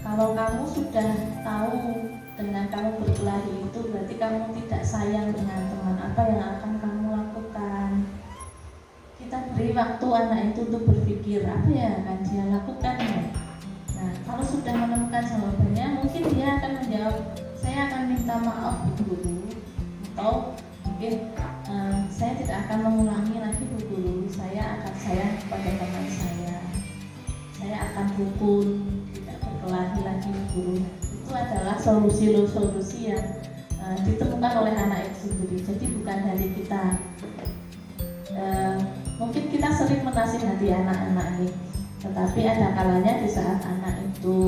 kalau kamu sudah tahu dengan kamu berkelahi itu berarti kamu tidak sayang dengan teman, apa yang akan kamu lakukan? Kita beri waktu anak itu untuk berpikir apa yang akan dia lakukan ya. Nah, kalau sudah menemukan jawabannya, mungkin dia akan menjawab, saya akan minta maaf Bu Guru, atau mungkin saya tidak akan mengulangi lagi Bu Guru, saya akan sayang kepada teman saya akan rukun, tidak berkelahi lagi Bu Guru. Itu adalah solusi-solusi yang ditemukan oleh anak itu sendiri. Jadi bukan dari kita. Mungkin kita sering menasihati anak-anak ini, tetapi ada kalanya di saat anak itu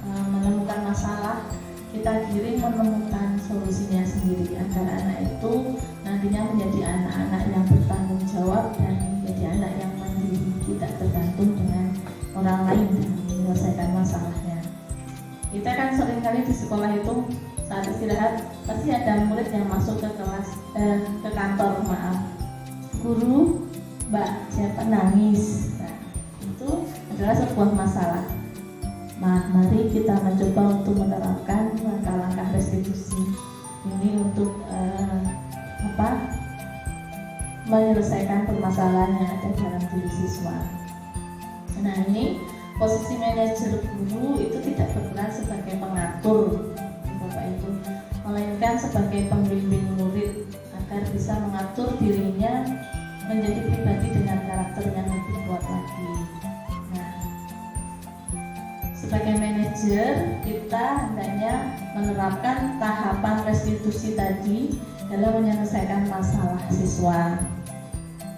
menemukan masalah, kita kirim menemukan solusinya sendiri agar anak itu nantinya menjadi anak-anak yang bertanggung jawab dan menjadi anak yang mandiri, tidak tergantung dengan orang lain dalam menyelesaikan masalahnya. Kita kan seringkali di sekolah itu saat istirahat pasti ada murid yang masuk ke kelas ke kantor, guru, Mbak siapa nangis. Nah, itu adalah sebuah masalah. Mari kita mencoba untuk menerapkan langkah-langkah restitusi ini untuk menyelesaikan permasalahan yang ada dalam diri siswa. Nah, ini posisi manajer guru itu tidak berperan sebagai pengatur, Bapak Ibu, melainkan sebagai pembimbing murid agar bisa mengatur dirinya menjadi pribadi dengan karakter yang lebih kuat lagi. Nah, sebagai manajer kita hendaknya menerapkan tahapan restitusi tadi dalam menyelesaikan masalah siswa.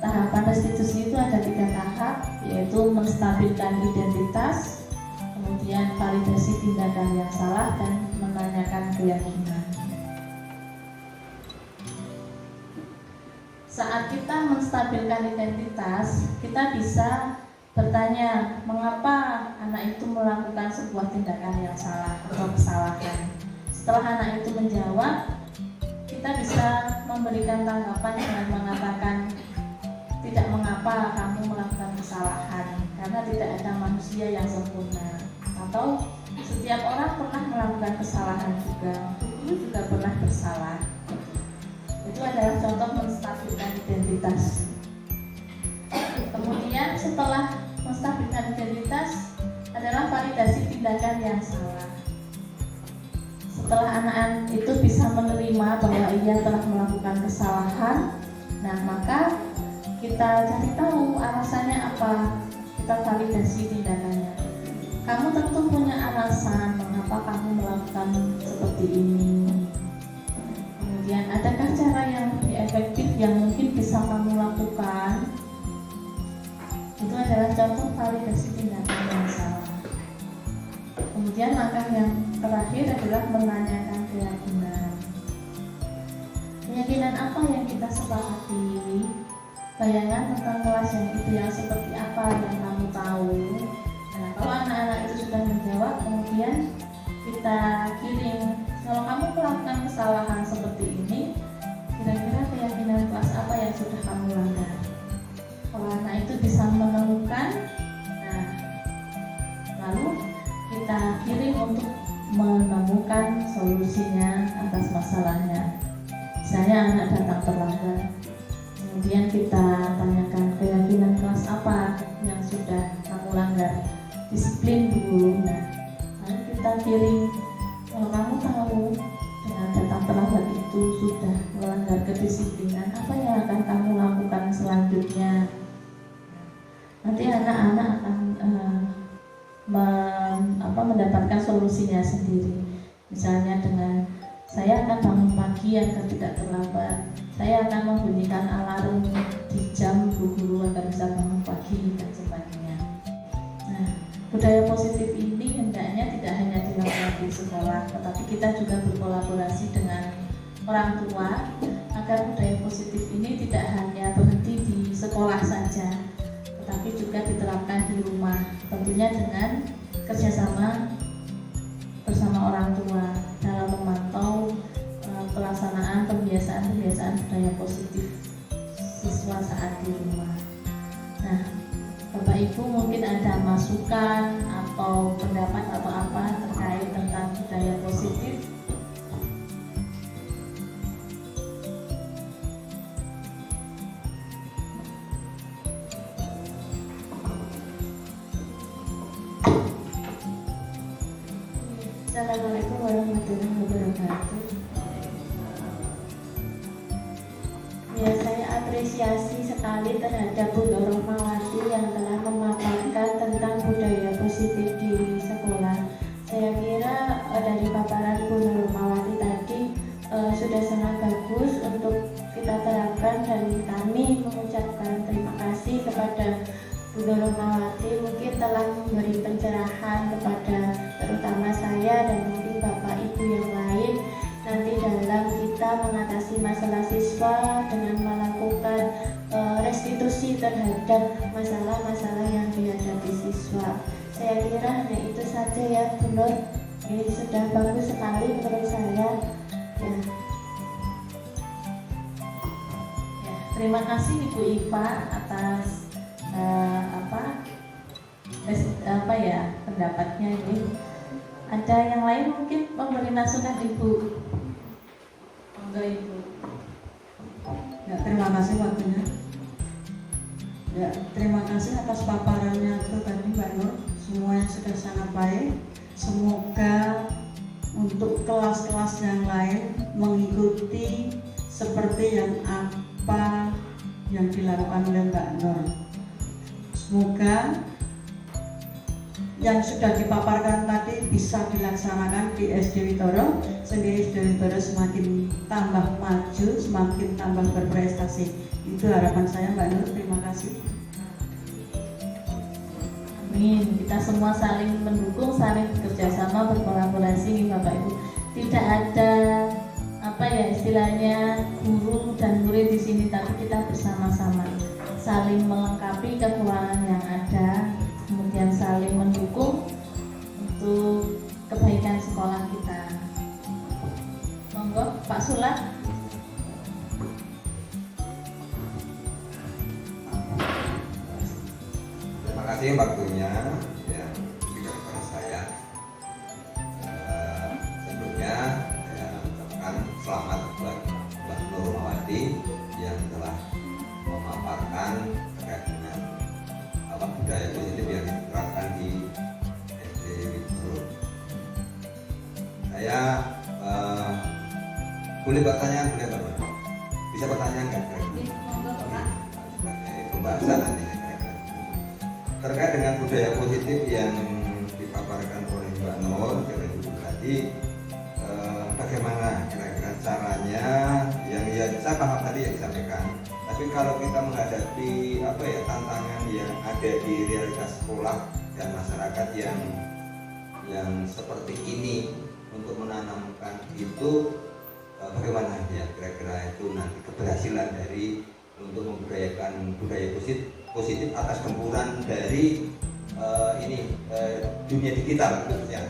Tahapan restitusi itu ada 3 tahap, yaitu menstabilkan identitas, kemudian validasi tindakan yang salah, dan menanyakan keyakinan. Saat kita menstabilkan identitas, kita bisa bertanya mengapa anak itu melakukan sebuah tindakan yang salah atau kesalahan. Setelah anak itu menjawab, kita bisa memberikan tanggapan dengan mengatakan, tidak mengapa kamu melakukan kesalahan, karena tidak ada manusia yang sempurna. Atau setiap orang pernah melakukan kesalahan juga, guru juga pernah bersalah. Itu adalah contoh menstabilkan identitas. Kemudian setelah menstabilkan identitas adalah validasi tindakan yang salah. Setelah anak-anak itu bisa menerima bahwa ia telah melakukan kesalahan, nah maka kita cari tahu alasannya apa, kita validasi tindakannya. Kamu tentu punya alasan mengapa kamu melakukan seperti ini. Kemudian adakah cara yang lebih efektif yang mungkin bisa kamu lakukan? Itu adalah contoh validasi tindakan yang salah. Kemudian langkah yang terakhir adalah menanyakan keyakinan. Keyakinan apa yang kita sepakati? Bayangan tentang kelas yang ideal seperti apa yang kamu tahu. Nah, kalau anak-anak itu sudah menjawab, kemudian kita kirim, kalau kamu melakukan kesalahan seperti ini, kira-kira keyakinan kelas apa yang sudah kamu langgar. Kalau anak itu bisa menemukan, nah lalu kita kirim untuk menemukan solusinya atas masalahnya. Misalnya anak datang terlambat, kemudian kita tanyakan keyakinan kelas apa yang sudah kamu langgar, disiplin dulu. Nah, lalu kita kirim, kalau kamu tahu dengan datang terlambat itu sudah melanggar kedisiplinan, apa yang akan kamu lakukan selanjutnya? Nanti anak-anak akan mendapatkan solusinya sendiri. Misalnya dengan, saya akan bangun pagi agar tidak terlambat, saya akan membunyikan alarm di jam guru agar bisa bangun pagi, dan sebagainya. Nah, budaya positif ini hendaknya tidak hanya dilakukan di sekolah, tetapi kita juga berkolaborasi dengan orang tua agar budaya positif ini tidak hanya berhenti di sekolah saja, tetapi juga diterapkan di rumah, tentunya dengan kerjasama bersama orang tua dalam memantau pelaksanaan pembiasaan budaya positif siswa saat di rumah. Nah, Bapak Ibu mungkin ada masukan atau pendapat atau apa terkait tentang budaya positif? Assalamualaikum warahmatullahi wabarakatuh. Ya, saya apresiasi sekali terhadap Bu Doromawati yang telah memaparkan tentang budaya positif di sekolah. Saya kira dari paparan Bu Doromawati tadi sudah sangat bagus untuk kita terapkan, dan kami mengucapkan terima kasih kepada Bu Doromawati mungkin telah memberi pencerahan kepada terutama saya dan mungkin Bapak Ibu yang lain nanti dalam kita mengatasi masalah siswa dengan melakukan restitusi terhadap masalah-masalah yang dihadapi siswa. Saya kira hanya itu saja ya Bu Nur. Ini sudah bagus sekali menurut saya. Ya, terima kasih Ibu Iva atas pendapatnya ini. Ada yang lain mungkin memberi masukan Ibu? Monggo Ibu. Ya, terima kasih waktunya. Ya, terima kasih atas paparannya itu tadi Mbak Nur. Semuanya sudah sangat baik. Semoga untuk kelas-kelas yang lain mengikuti seperti yang apa yang dilakukan oleh Mbak Nur. Semoga yang sudah dipaparkan tadi bisa dilaksanakan di SD Witoro, sehingga SD Witoro semakin tambah maju, semakin tambah berprestasi. Itu harapan saya Mbak Nur. Terima kasih. Amin. Kita semua saling mendukung, saling bekerja sama, berkolaborasi Bapak Ibu. Tidak ada istilahnya guru dan murid di sini, tapi kita bersama-sama saling melengkapi kekurangan yang ada, kemudian saling mendukung untuk kebaikan sekolah kita. Monggo Pak Sulat. Terima kasih waktunya yang diberikan kepada saya. Sebelumnya saya ucapkan selamat buat Mbak Doromawati yang telah memaparkan terkait dengan budaya positif yang diterapkan di SD Witoro. Saya boleh bertanya, boleh Bapak? Bisa bertanya nggak? Sebagai pembahasan nanti terkait dengan budaya positif yang dipaparkan oleh Mbak Nur tadi, bagaimana kira-kira caranya yang saya paham tadi yang disampaikan. Tapi kalau kita menghadapi tantangan yang ada di realitas sekolah dan masyarakat yang seperti ini, untuk menanamkan itu bagaimana ya kira-kira itu nanti keberhasilan dari untuk membudayakan budaya positif atas gempuran dari dunia digital khususnya.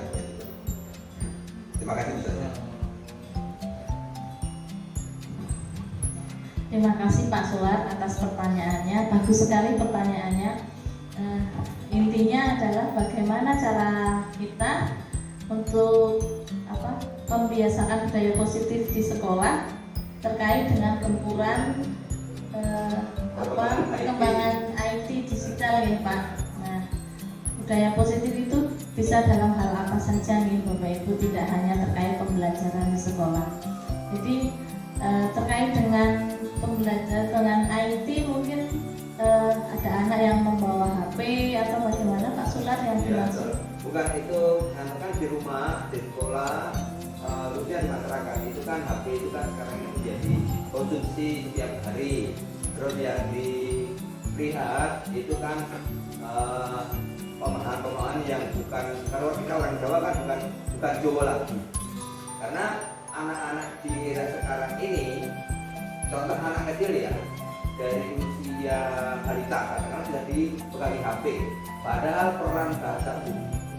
Terima kasih Bu. Terima kasih Pak Sular atas pertanyaannya. Bagus sekali pertanyaannya. Intinya adalah bagaimana cara kita untuk membiasakan budaya positif di sekolah terkait dengan gempuran perkembangan IT digital ya Pak. Nah, budaya positif itu bisa dalam hal apa saja nih Bapak Ibu, tidak hanya terkait pembelajaran di sekolah. Jadi terkait dengan pembelajaran dengan IT mungkin ada anak yang membawa HP atau bagaimana Pak Sular yang dimaksud? Bukan itu, kan di rumah, di sekolah, khususnya di masyarakat itu kan HP itu kan sekarang ini menjadi konsumsi setiap hari. Terus yang dilihat itu kan pemahaman yang bukan, kalau kita orang Jawa kan bukan Jawa lagi. Karena anak-anak di era sekarang ini, contoh anak kecil ya, dari usia balita karena sudah dibekali HP. Padahal peran bahasa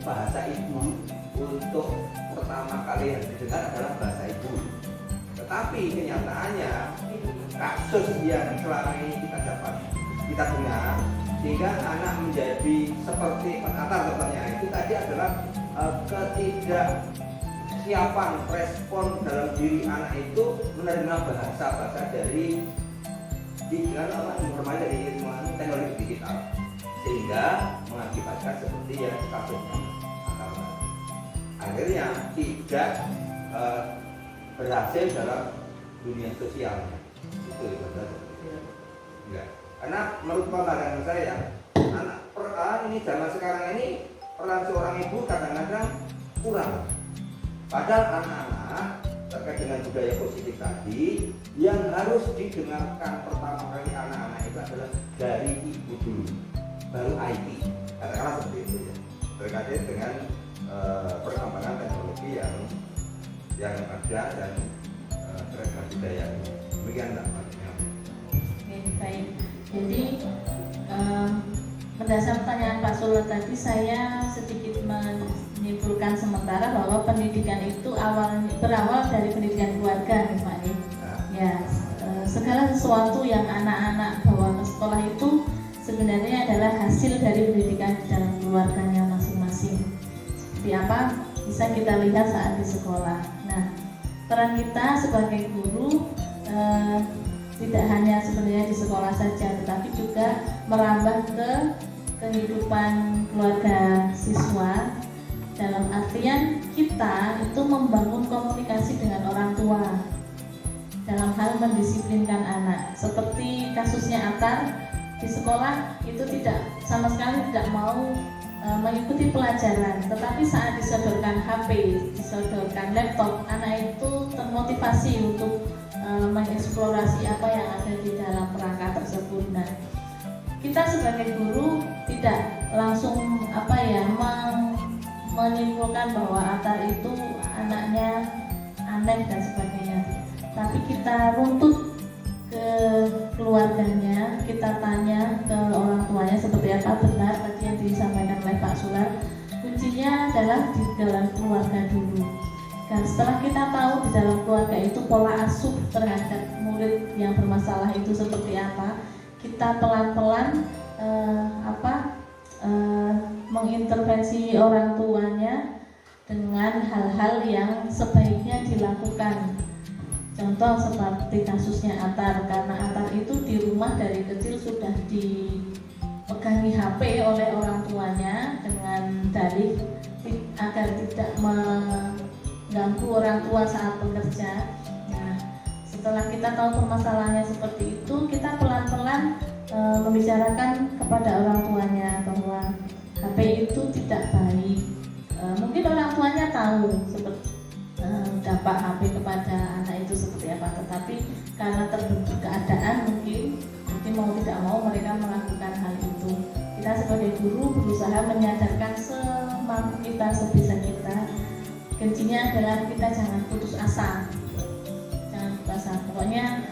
bahasa ibu untuk pertama kali yang didengar adalah bahasa ibu. Tetapi kenyataannya kasus yang selama ini kita dengar sehingga anak menjadi seperti kata dokternya itu tadi adalah ketidaksiapan respon dalam diri anak itu menerima bahasa dari informasi dari teknologi digital sehingga mengakibatkan seperti yang kasusnya akhirnya tidak berhasil dalam dunia sosialnya itu enggak. Karena menurut pandangan saya ini zaman sekarang ini peran seorang ibu kadang-kadang kurang. Padahal anak-anak terkait dengan budaya positif tadi yang harus didengarkan pertama kali anak-anak itu adalah dari ibu dulu, baru IT. Katakanlah seperti itu ya. Terkait dengan perkembangan teknologi yang ada dan terkait dengan budaya. Demikian dampaknya. Oke, baik. Jadi berdasar pertanyaan Pak Solo tadi, saya sedikit menyimpulkan sementara bahwa pendidikan itu berawal dari pendidikan keluarga, nih Pak. Ya, segala sesuatu yang anak-anak bawa ke sekolah itu sebenarnya adalah hasil dari pendidikan di dalam keluarganya masing-masing. Seperti apa bisa kita lihat saat di sekolah. Nah, peran kita sebagai guru tidak hanya sebenarnya di sekolah saja, tetapi juga merambah ke kehidupan keluarga siswa. Dalam artian kita itu membangun komunikasi dengan orang tua dalam hal mendisiplinkan anak. Seperti kasusnya Atar di sekolah itu sama sekali tidak mau mengikuti pelajaran, tetapi saat disodorkan HP, disodorkan laptop, anak itu termotivasi untuk mengeksplorasi apa yang ada di dalam perangkat tersebut. Nah, kita sebagai guru tidak langsung menyimpulkan bahwa Atar itu anaknya aneh dan sebagainya, tapi kita runtut ke keluarganya, kita tanya ke orang tuanya seperti apa benar tadi yang disampaikan oleh Pak Sular. Kuncinya adalah di dalam keluarga dulu. Dan setelah kita tahu di dalam keluarga itu pola asuh terhadap murid yang bermasalah itu seperti apa, kita pelan-pelan mengintervensi orang tuanya dengan hal-hal yang sebaiknya dilakukan. Contoh seperti kasusnya Atar, karena Atar itu di rumah dari kecil sudah dipegangi HP oleh orang tuanya dengan dalih agar tidak mengganggu orang tua saat bekerja. Nah, setelah kita tahu permasalahannya seperti itu, kita pelan-pelan membicarakan kepada orang tuanya bahwa HP itu tidak baik. Mungkin orang tuanya tahu seperti dampak HP kepada anak itu seperti apa, tetapi karena terbentuk keadaan mungkin mau tidak mau mereka melakukan hal itu. Kita sebagai guru berusaha menyadarkan semampu kita, sebisa kita. Kuncinya adalah kita jangan putus asa, pokoknya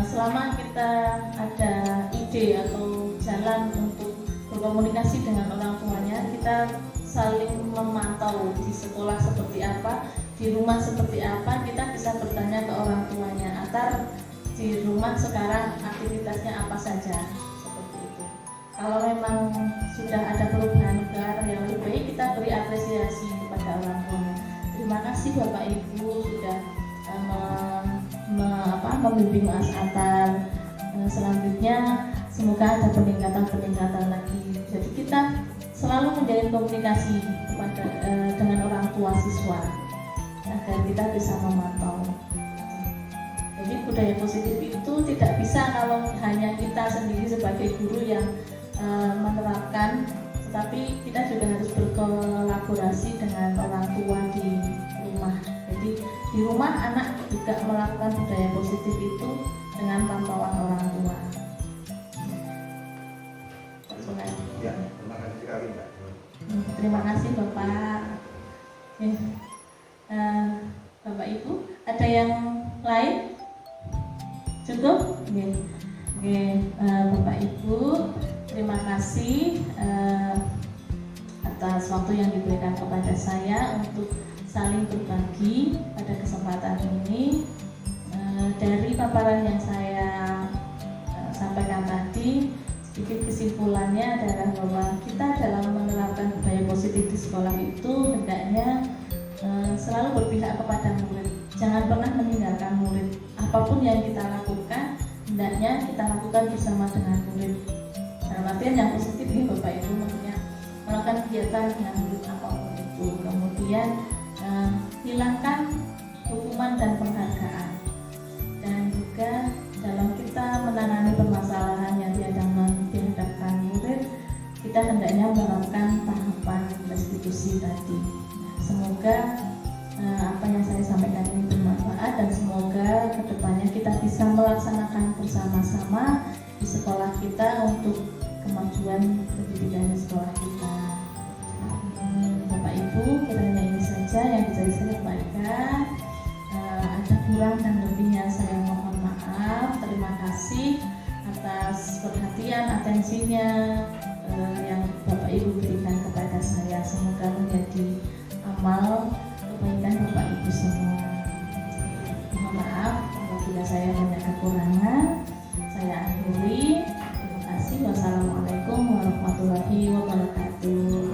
selama kita ada ide atau jalan untuk berkomunikasi dengan orang tuanya, kita saling memantau di sekolah seperti apa, di rumah seperti apa, kita bisa bertanya ke orang tuanya, Atar di rumah sekarang aktivitasnya apa saja, seperti itu. Kalau memang sudah ada perubahan ke arah yang lebih baik, kita beri apresiasi kepada orang tuanya. Terima kasih Bapak Ibu sudah membimbing Mas Atar. Selanjutnya semoga ada peningkatan lagi. Jadi kita selalu menjalin komunikasi dengan orang tua siswa agar kita bisa memantau. Jadi budaya positif itu tidak bisa kalau hanya kita sendiri sebagai guru yang menerapkan, tetapi kita juga harus berkolaborasi dengan orang tua di rumah. Jadi di rumah anak juga melakukan budaya positif itu dengan pantauan orang tua. Ya, terima kasih sekali Mbak. Terima kasih Bapak. Bapak Ibu, ada yang lain? Cukup? Bapak Ibu, terima kasih atas atas waktu yang diberikan kepada saya untuk saling berbagi pada kesempatan ini. Dari paparan yang saya sampaikan tadi, sedikit kesimpulannya adalah bahwa kita dalam menerapkan budaya positif di sekolah itu hendaknya selalu berpihak kepada murid. Jangan pernah meninggalkan murid. Apapun yang kita lakukan, hendaknya kita lakukan bersama dengan murid. Dalam artian yang positif ya Bapak Ibu, maksudnya melakukan kegiatan dengan murid apapun itu. Kemudian hilangkan hukuman dan penghargaan. Dan juga dalam kita menangani permasalahan yang dihadapkan murid, kita hendaknya menerapkan tahapan restitusi tadi. Semoga apa yang saya sampaikan ini bermanfaat dan semoga kedepannya kita bisa melaksanakan bersama-sama di sekolah kita untuk kemajuan pendidikan di sekolah kita. Bapak Ibu, kiranya ini saja yang bisa saya sampaikan. Ada kurang dan lebihnya saya mohon maaf. Terima kasih atas perhatian, atensinya yang Bapak Ibu berikan kepada saya. Semoga menjadi amal kebaikan Bapak Ibu semua. Mohon maaf apabila saya banyak kekurangan. Saya akhiri. Terima kasih. Wassalamualaikum warahmatullahi wabarakatuh.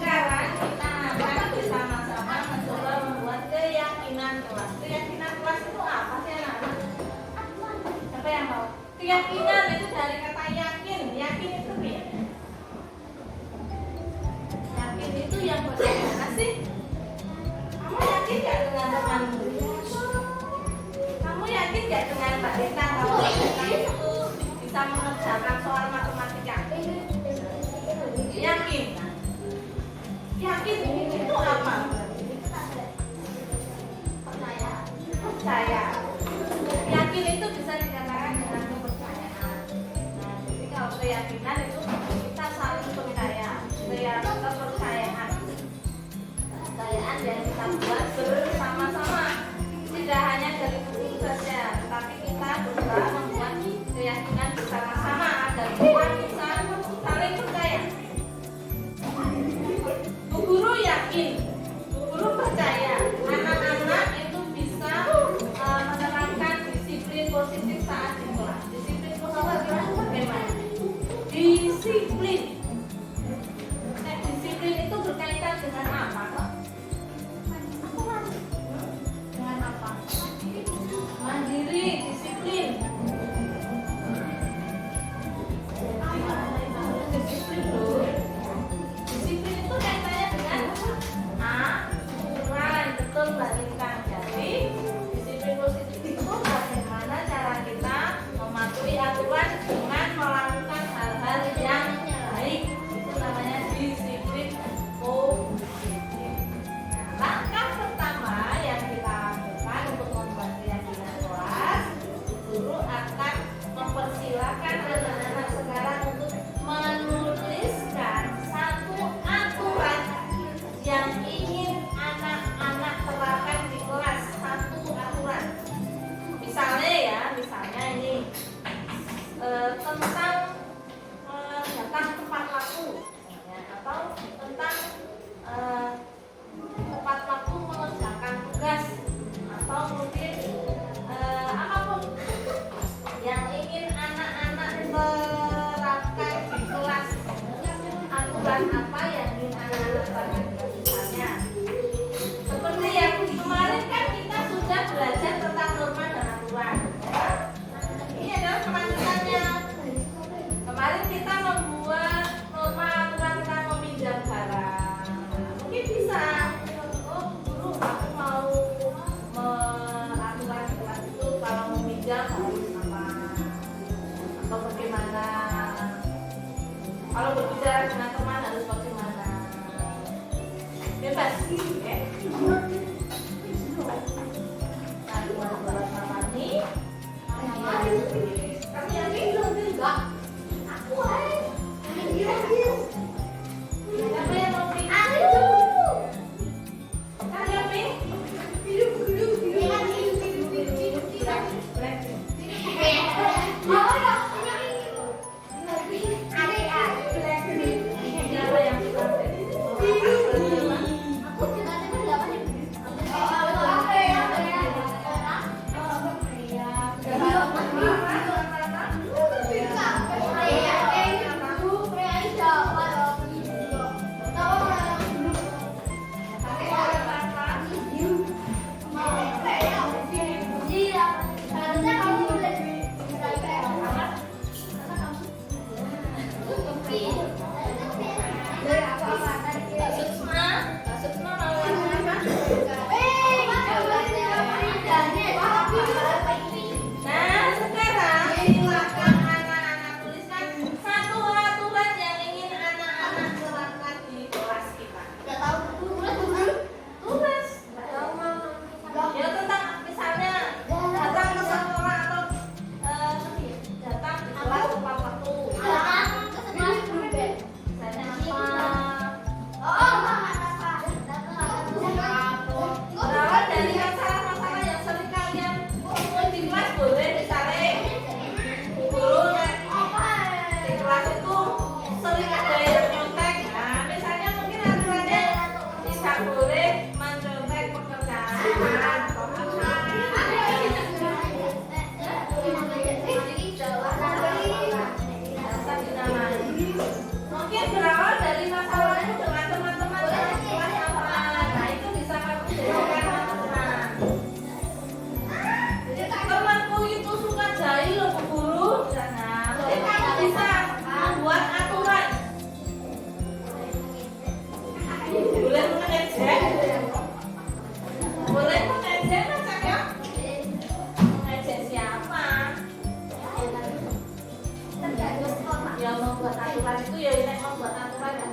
Sekarang kita akan bersama-sama mencoba membuat keyakinan kelas. Keyakinan kelas itu apa sih anak-anak? Siapa yang mau? Keyakinan itu dari kata yakin. Yakin itu ya? Yakin itu yang bagaimana sih? Kamu yakin gak dengan temanmu? Kamu yakin gak dengan Mbak Rita kalau Mbak Rita itu bisa mengerjakan soal matematika? Yakin? Yakin itu apa? Percaya. Yakin itu bisa dikatakan dengan kepercayaan. Nah, jadi kalau keyakinan itu kita saling percaya, kepercayaan. Kepercayaan yang kita buat bersama-sama. Tidak hanya dari guru saja, tetapi kita berusaha membuat keyakinan bersama-sama agar kita bisa saling percaya. Bu Guru yakin, Bu Guru percaya anak-anak itu bisa menerapkan disiplin positif saat di kelas. Disiplin positif bagaimana? Disiplin. Disiplin itu berkaitan dengan apa kok? Dengan apa? Mandiri, disiplin. Disiplin loh. Disiplin itu kaitannya dengan aturan, betul Mbak Rita. Jadi disiplin positif itu bagaimana cara kita mematuhi aturan dengan melakukan hal-hal yang baik. Itu namanya disiplin positif. Nah, langkah pertama yang kita lakukan untuk membuat keyakinan kelas, guru akan mempersilahkan anak-anak sekarang untuk menuliskan satu aturan yang ingin anak-anak terapkan di kelas. Satu aturan. Misalnya ini tentang datang tepat waktu, atau tentang tepat waktu mengerjakan tugas, atau mungkin apapun yang ingin anak-anak terapkan di kelas. Aturan apa yang ingin anak-anak terapkan misalnya seperti yang kemarin kan kita sudah belajar tentang norma dan aturan. Ini adalah kelanjutannya. Kemarin kita membuat norma aturan tentang meminjam barang. Mungkin bisa, oh guru aku mau aturan di kelas itu kalau meminjam harus apa atau bagaimana, kalau berbicara dengan teman harus bagaimana. Bebas ya. Buat mama nih. Kamu yakin belum? Enggak. Aku yakin. Siapa yang mau pilih? Aku. Kamu yakin?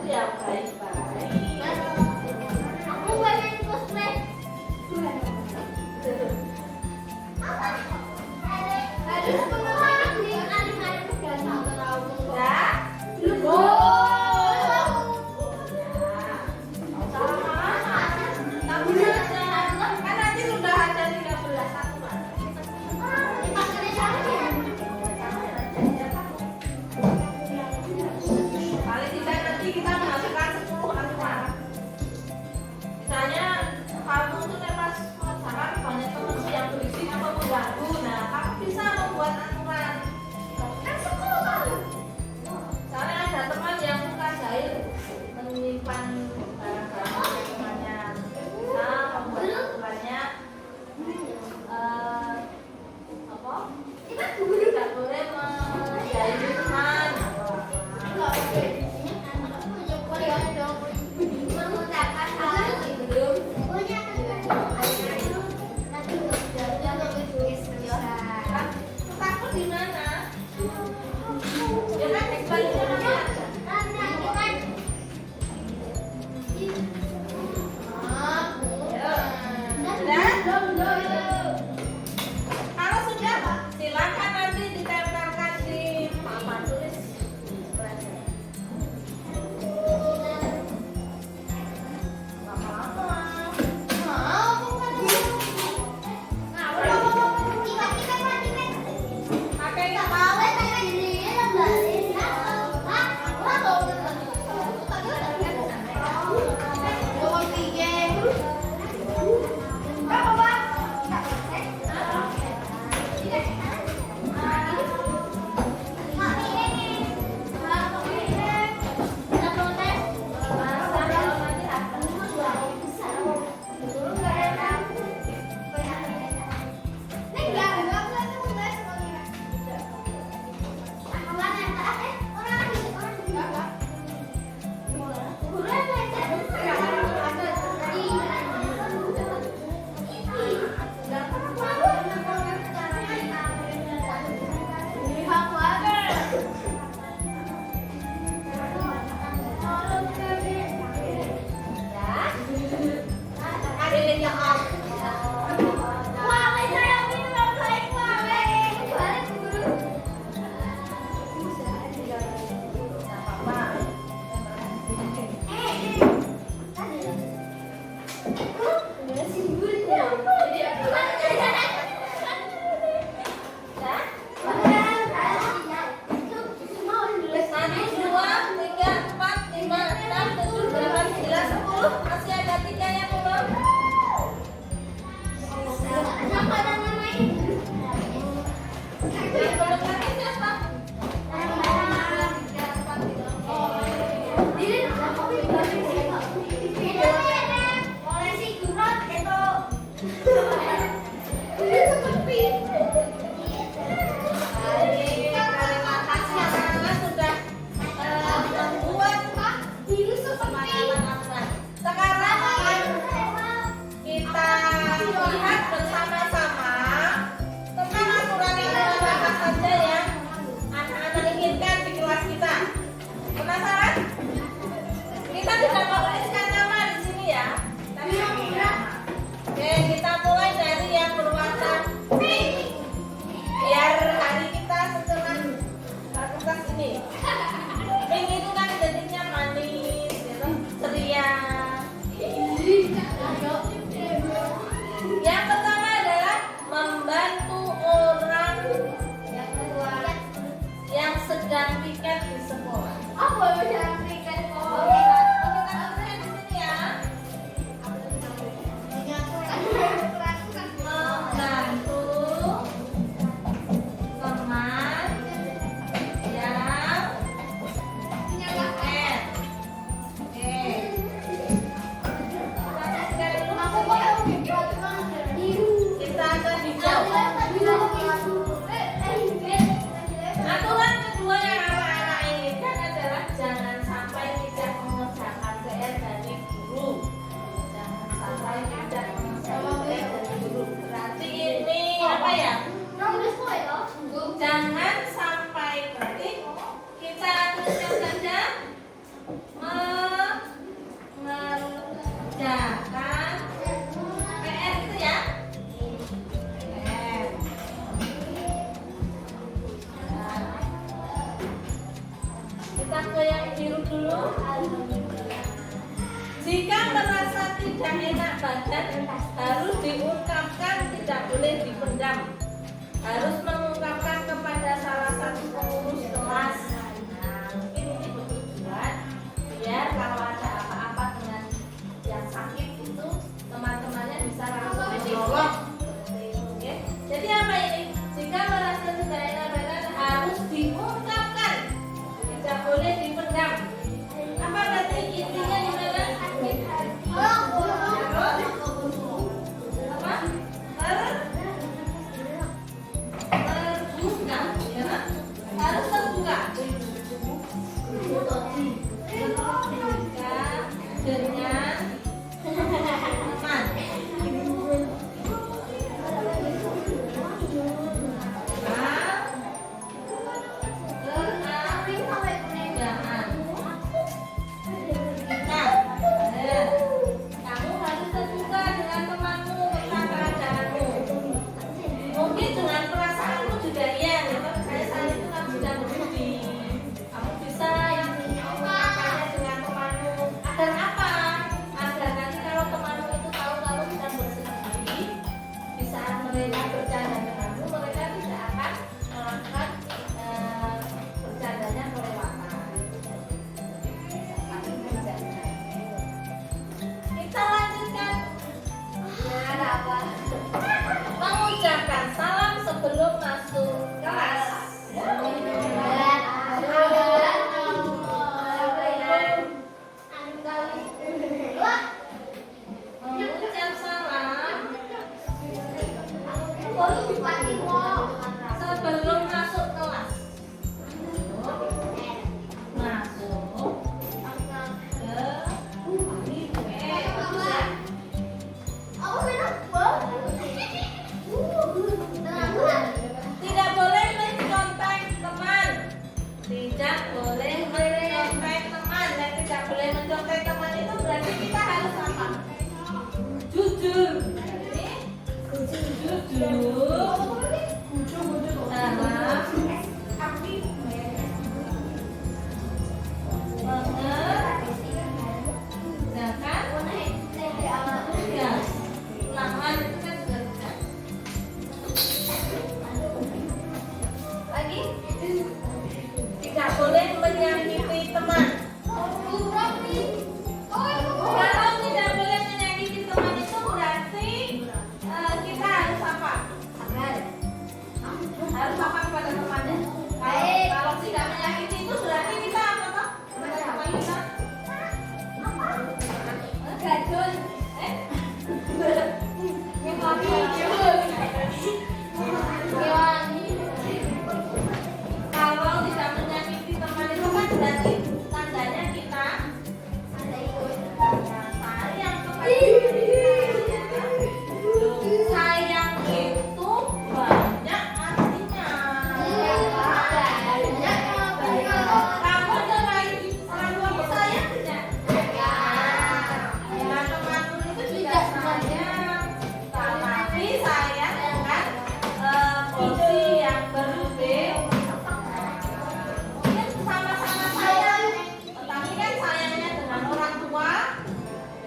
yang baik-baik. Aku pengen cosplay. Harus pengenalan di adik-adik ganteng terlalu muda. Kan nanti sudah ada 13 satuan. Paling tidak nanti kita menghasilkan 10 aturan. Misalnya kamu tuh pas misalkan banyak teman yang berisik atau mengganggu, nah kamu bisa membuat aturan. Kan 10. Misalnya ada teman yang suka jahil menyimpan barang-barang temannya, nah membuat aturannya apa? Tidak boleh menjahili teman. Menggunakan hal yang belum takut di mana? Ya kan sebaliknya namanya. Kalau sudah, silakan nanti ditempelkan di papan tulis. Masih ada 3 yang belum. Siapa namanya? Yang belum lagi siapa? Mulai si Gurat itu. Terima kasih anak-anak sudah membuat pemahaman. Sekarang kita lihat bersama-sama tentang aturan yang apa saja yang anak-anak inginkan di kelas kita. Penasaran? Kita tidak menuliskan nama di sini ya. Oke, kita mulai dari yang berwarna pink. Biar hari kita secerah kertas ini. Pink itu kan identiknya manis, gitu, ceria. Yang pertama adalah membantu orang yang sedang piket di sekolah. Apa yang piket sekolah? Kita tuliskan di sini ya. Membantu teman yang piket. Oke. Kita akan dijawab. Aturan kedua yang anak-anak inginkan adalah jangan sampai bagian harus diungkapkan, tidak boleh dipendam. Harus mengungkapkan kepada salah satu pengurus kelas. Nah, mungkin ini bertujuan biar kalau ada apa-apa dengan yang sakit itu teman-temannya bisa langsung menolong. Oke. Jadi apa ini? Jika merasa tidak enak badan harus diungkapkan, tidak boleh dipendam. Apa berarti intinya gimana? Terbuka, ya? Harus terbuka. Terbuka dengan teman. Kamu harus terbuka dengan temanmu tentang keadaanmu. Mungkin dengan perasaanmu juga iya, saya itu kan sudah berbudi. Kamu bisa yang mengungkapkannya dengan temanmu. Agar apa? Agar nanti kalau temanmu itu tahu kalau sedang bersedih, di saat mereka bercanda denganmu, mereka tidak akan melakukan bercandanya kelewatan. Kita lanjutkan. Mengucapkan salam sebelum masuk kelas. Mengucap salam sebelum masuk kelas. Masuk tidak boleh mencontek teman. Tidak boleh mencontek teman. Dan tidak boleh mencontek teman itu berarti kita harus apa? Jujur. Jujur dalam tidak boleh menyakiti teman. Kalau tidak boleh menyakiti teman itu berarti kita harus apa? Harus apa kepada temannya? Kalau tidak menyakiti itu berarti kita apa toh? Apa kita? Gajul. Kalau tidak menyakiti teman itu kan berarti tandanya kita sayang kepada sayang itu banyak artinya. Kamu dengan orang tuamu sayang tidak? Nah, temanmu itu juga sayang, tapi sayang dengan porsi yang berbeda. Mungkin sama-sama sayang, tetapi kan sayangnya dengan orang tua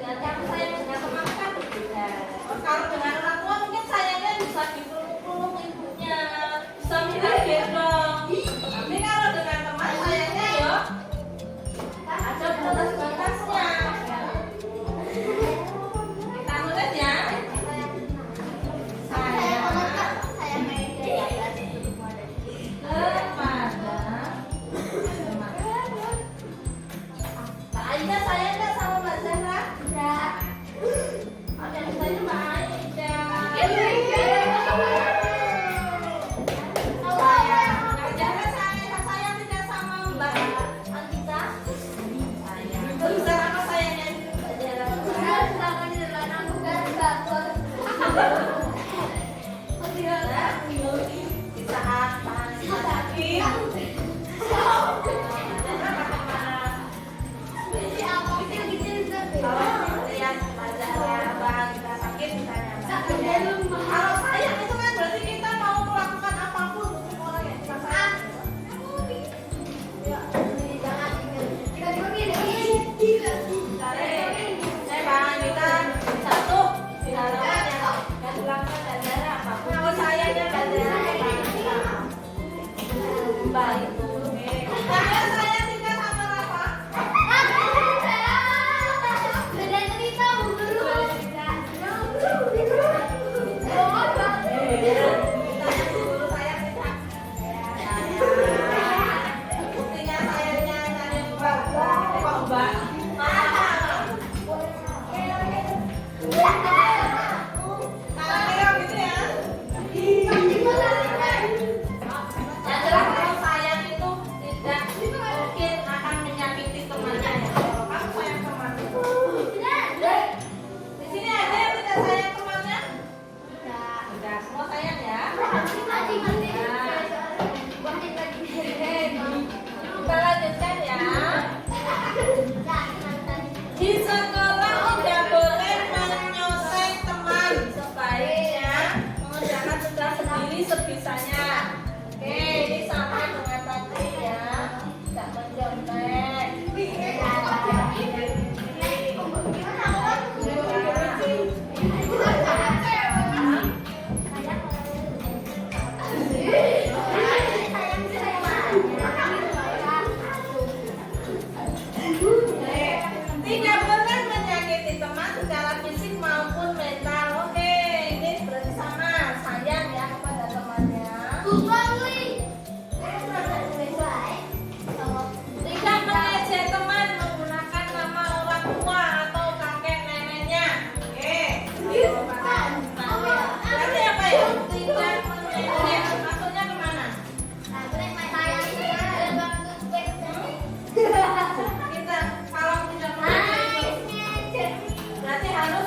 dan kamu sayang dengan teman kan berbeda. Kalau dengan orang tua mungkin sayangnya bisa dipeluk-peluk ibunya, bisa minta gendong. Tapi kalau dengan teman sayangnya ya ada batas-batasnya. Kita nulis ya. Sayang kepada teman. Mbak Aida sayang nggak sama Mbak Zahra? Tidak. Oke, misalnya Mbak Aida. Mbak Zahra sayang tidak sama Mbak Andika? Sayang. Bisa apa sayangnya Mbak Zahra? Di saat Mbak Andika sakit. Kalau lihat wajahnya Mbak kita sakit misalnya. Kalau sayang itu kan berarti kita mau melakukan apapun untuk orang yang kita sayang. Misalnya, Mbak Andika jatuh Tidak boleh menyakiti teman secara fisik maupun mental. Oke, ini berarti sama sayang ya kepada temannya. Tidak mengejek teman menggunakan nama orang tua atau kakek neneknya. Oke. Berarti apa ya? Tidak mengejek. Maksudnya kemana? Kita kalau tidak mengejek berarti harus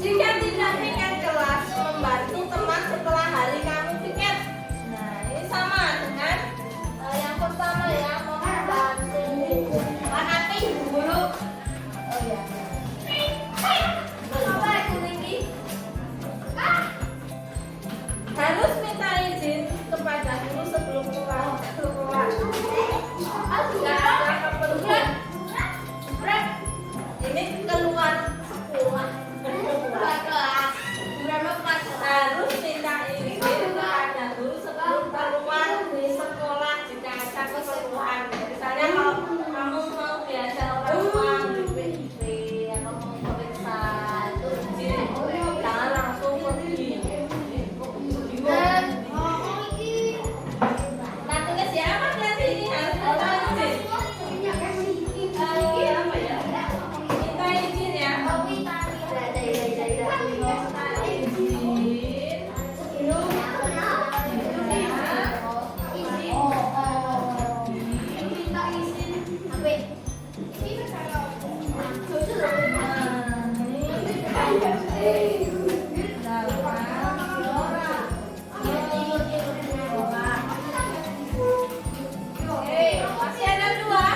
jika tidak piket kelas membantu teman setelah hari kamu piket. Nah ini sama dengan yang pertama ya, membantu menghati guru. Oh ya. Harus minta izin kepada guru sebelum keluar. Tidak ada keperluan. Ini keluar sekolah. Harus minta izin kepada guru sebelum keluar di sekolah jika ada keperluan. Misalnya kalau kamu mau diajar orang tua di PIP atau mau periksa itu izin, jangan langsung pergi. Nah tulis ya apa berarti ini harus minta izin. Apa ya? Minta izin ya. Minta masih ada dua.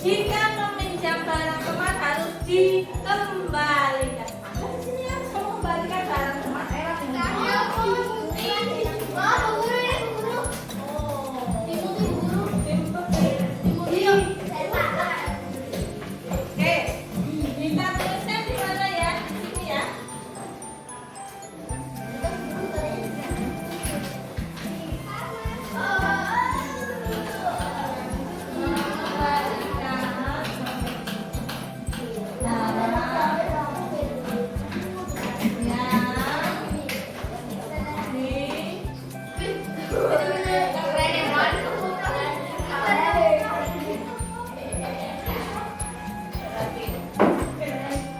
Jika meminjam barang teman harus dikembalikan. Ada di sini harus mengembalikan barang teman. Oke, kita tulisnya di mana ya? Di sini ya.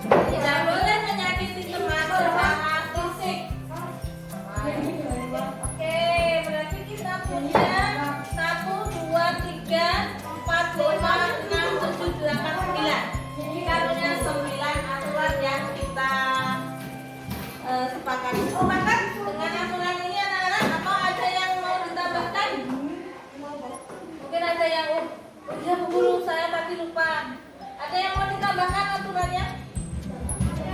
Tidak boleh menyakiti teman secara fisik. Oke, berarti kita punya 1, 2, 3, 4, 5, 6, 7, 8, 9. Kita punya 9 aturan yang kita sepakati. Oh, bahkan dengan aturan ini anak-anak, atau ada yang mau ditambahkan? Mungkin ada yang oh iya Bu Guru, saya tadi lupa. Ada yang mau ditambahkan aturannya?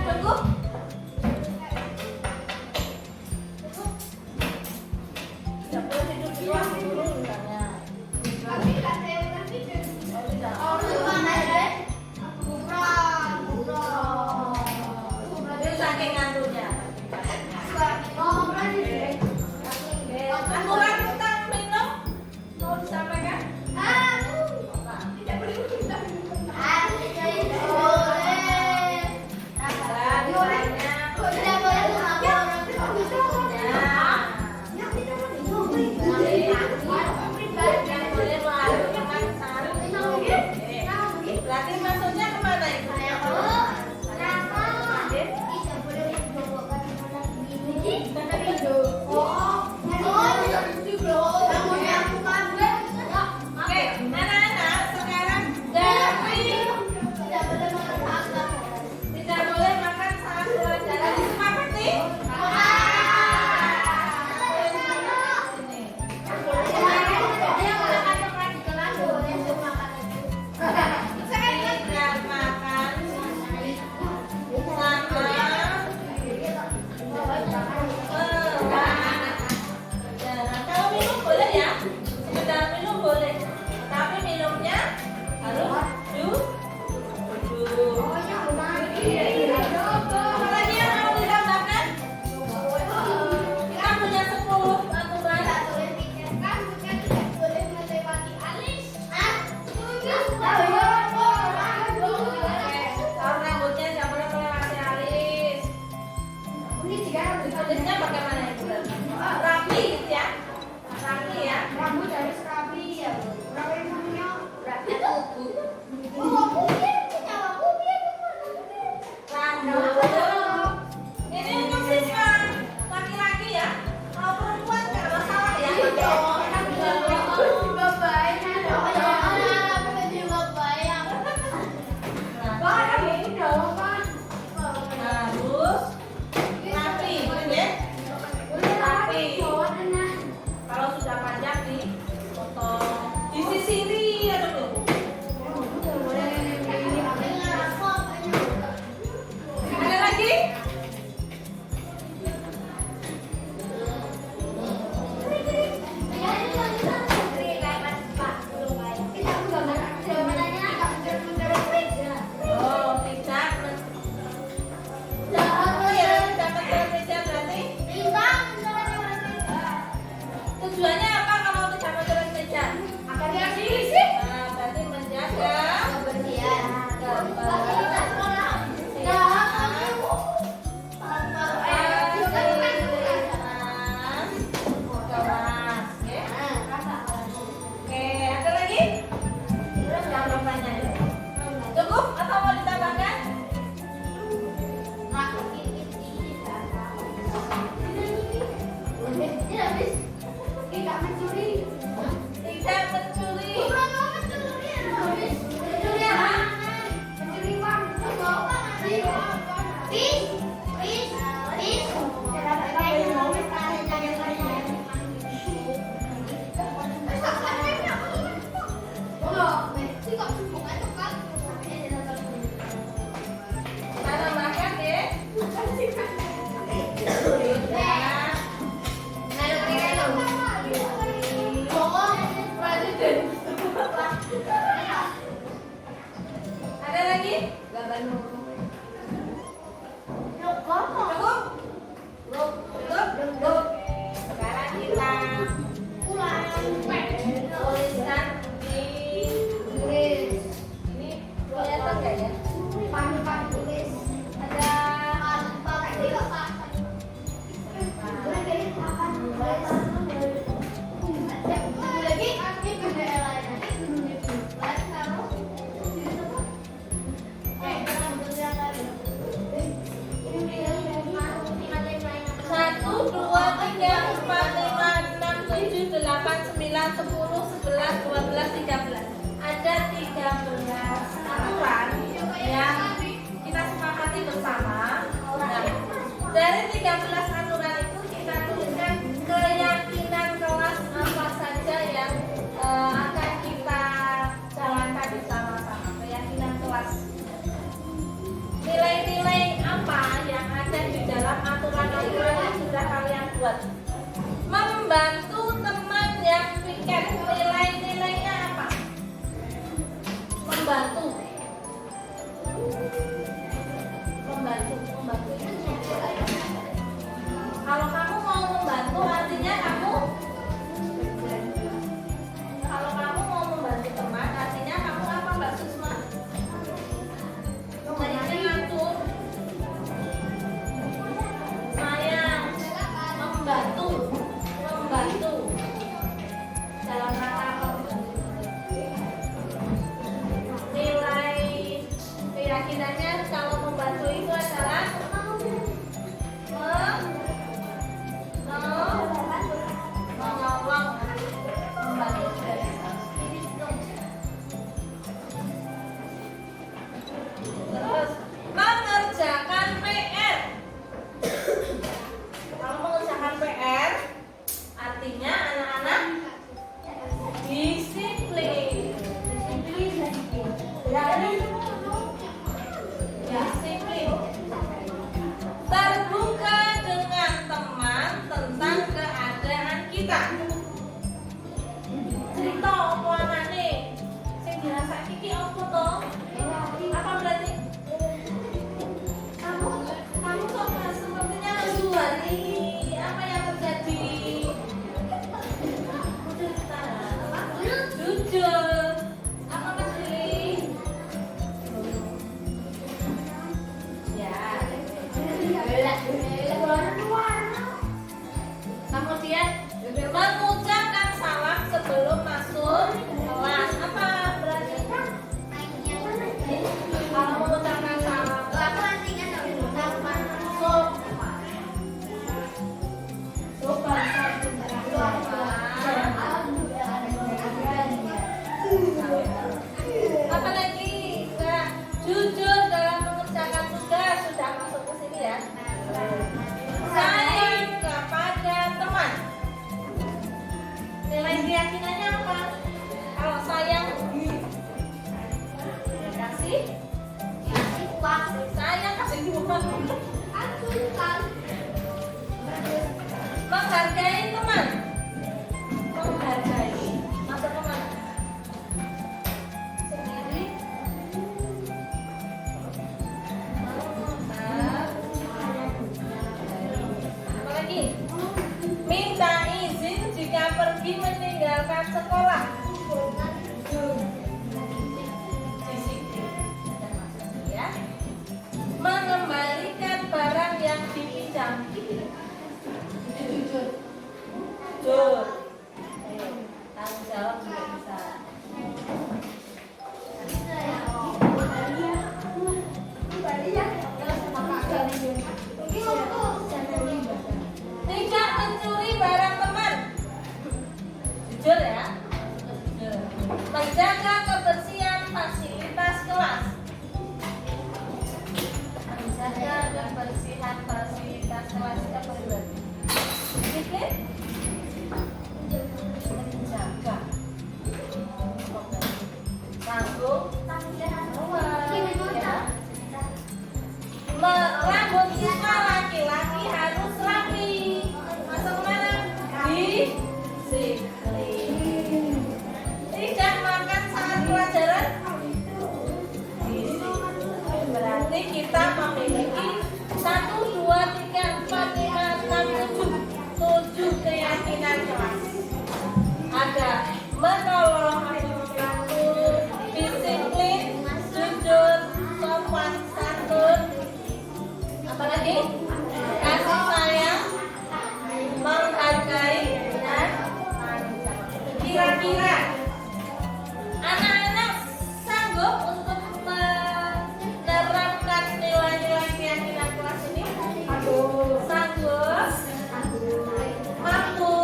Cukup? Tidak boleh tidur di ruang guru misalnya. Itu saking ngantuknya. Aturan tentang minum mau disampaikan? Tidak boleh. Saya kasih dukungan. Menghargai teman. Menghargai masa teman sendiri. Apa lagi? Minta izin jika pergi meninggalkan sekolah. Ya. Mengembalikan barang yang dipinjam. Jujur. Tanggung jawab juga bisa. Tidak mencuri barang teman. Jujur ya. Jujur. Menjaga kebersihan fasilitas kelas. Menjaga kebersihan fasilitas kelas apa berarti? Disiplin. Menjaga. Tanggung jawab. Ya. Rambut siswa laki-laki harus rapi. Masuk mana? Disiplin. Tidak makan saat pelajaran. Disiplin. Berarti kita memiliki 1, 2, 3, 4, 5, 6, 7 keyakinan kelas. Ada menolong, disiplin, jujur, sopan santun. Apalagi? Kasih sayang, menghargai, dan tanggung jawab. Kira-kira anak-anak sanggup untuk menerapkan nilai-nilai keyakinan kelas ini? Sanggup? Mampu?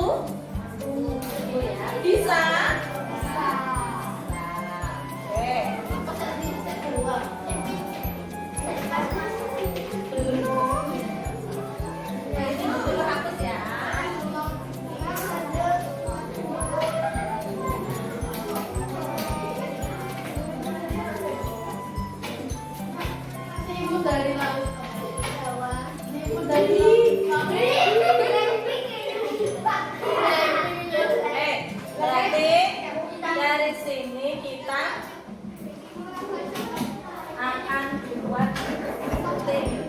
Bisa? Oke. Nah, ini dulu hapus ya. Ibu dari laut Jawa. Ibu dari berarti dari sini kita akan buat T.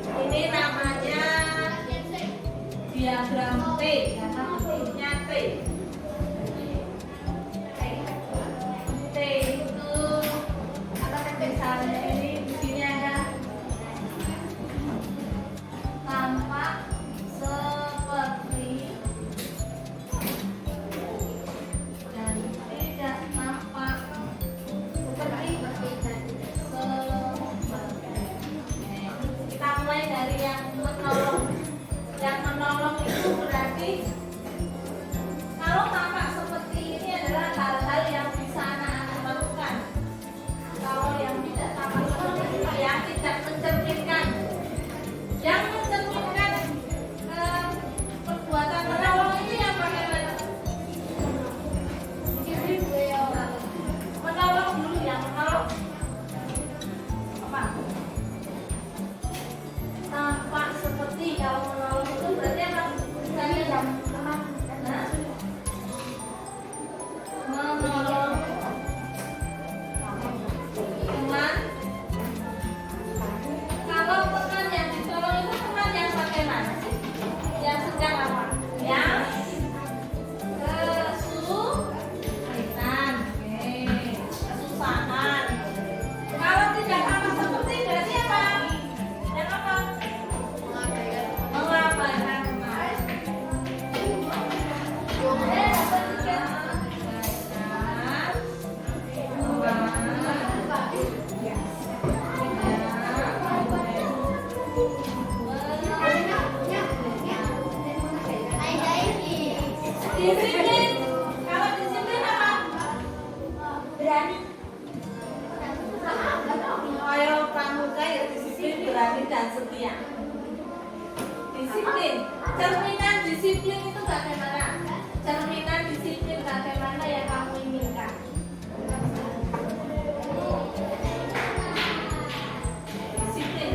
Ini namanya diagram T, karena bentuknya T. T itu misalnya ini di sini ada tampak seperti dan tidak tampak seperti. Kita mulai dari yang menolong. Yang menolong itu berarti kalau tampak seperti ini adalah hal-hal yang bisa anak-anak lakukan. Kalau yang tidak tampak seperti itu ya tidak mencerminkan. Yang mencerminkan perbuatan menolong itu yang bagaimana? Menolong dulu yang menolong. Apa? Tampak seperti kalau menolong itu berarti apa? Misalnya yang menolong teman. Kalau teman yang ditolong itu teman yang bagaimana sih? Yang sedang apa? Yang kesulitan, kesusahan. Kalau tidak sama seperti berarti apa? Yang apa? Mengabaikan teman. Disiplin. Kalau disiplin apa? Berani. Ayo pramuka ya disiplin, berani dan setia. Disiplin. Cerminan disiplin itu bagaimana? Cerminan disiplin bagaimana yang kamu inginkan? Disiplin.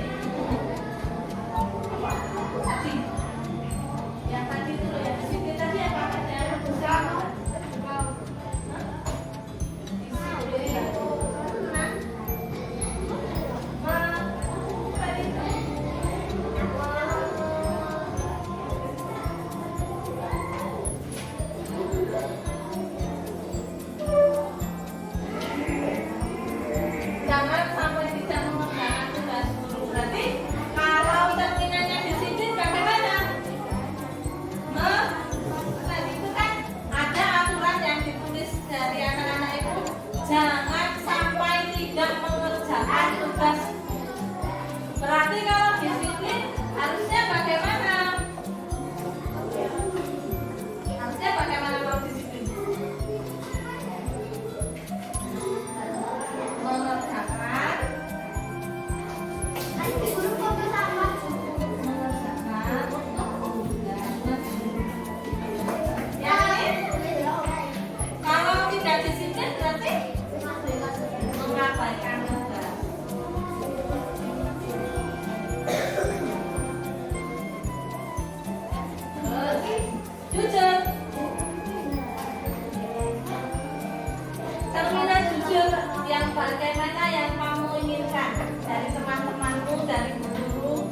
jangan sampai tidak mengerjakan tugas guru. Berarti kalau cerminannya disiplin bagaimana? Tadi itu kan ada aturan yang ditulis dari anak-anak itu, jangan sampai tidak mengerjakan tugas. Berarti kalau disiplin harusnya bagaimana? Harusnya bagaimana kalau disiplin? Mengerjakan kalau tidak disiplin berarti mengabaikan tugas. Jujur. Cerminan jujur yang bagaimana yang kamu inginkan dari teman-temanmu, dari guru.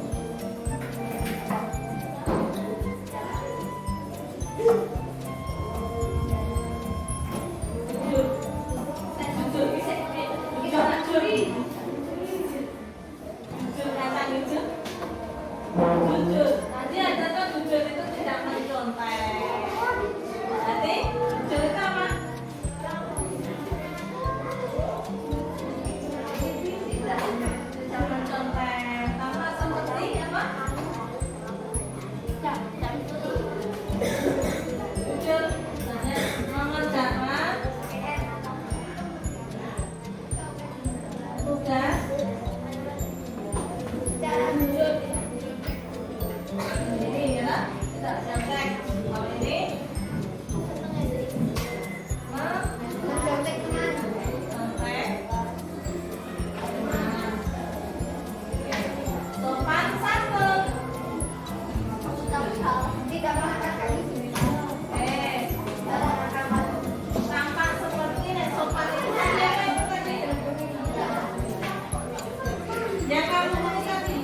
Jujur. Jujur kata jujur. Jujur. Nanti ada tuh jujur itu tidak mencontek. Berarti jujur itu apa? Tidak mencontek. Sama seperti apa? Jujur. Misalnya mengerjakan tugas. Jujur. Ini ya, tidak contek. Kalau ini contek. Sopan santun. Tampak seperti ini. Sopan itu tadi apa itu tadi? Yang kamu mau tadi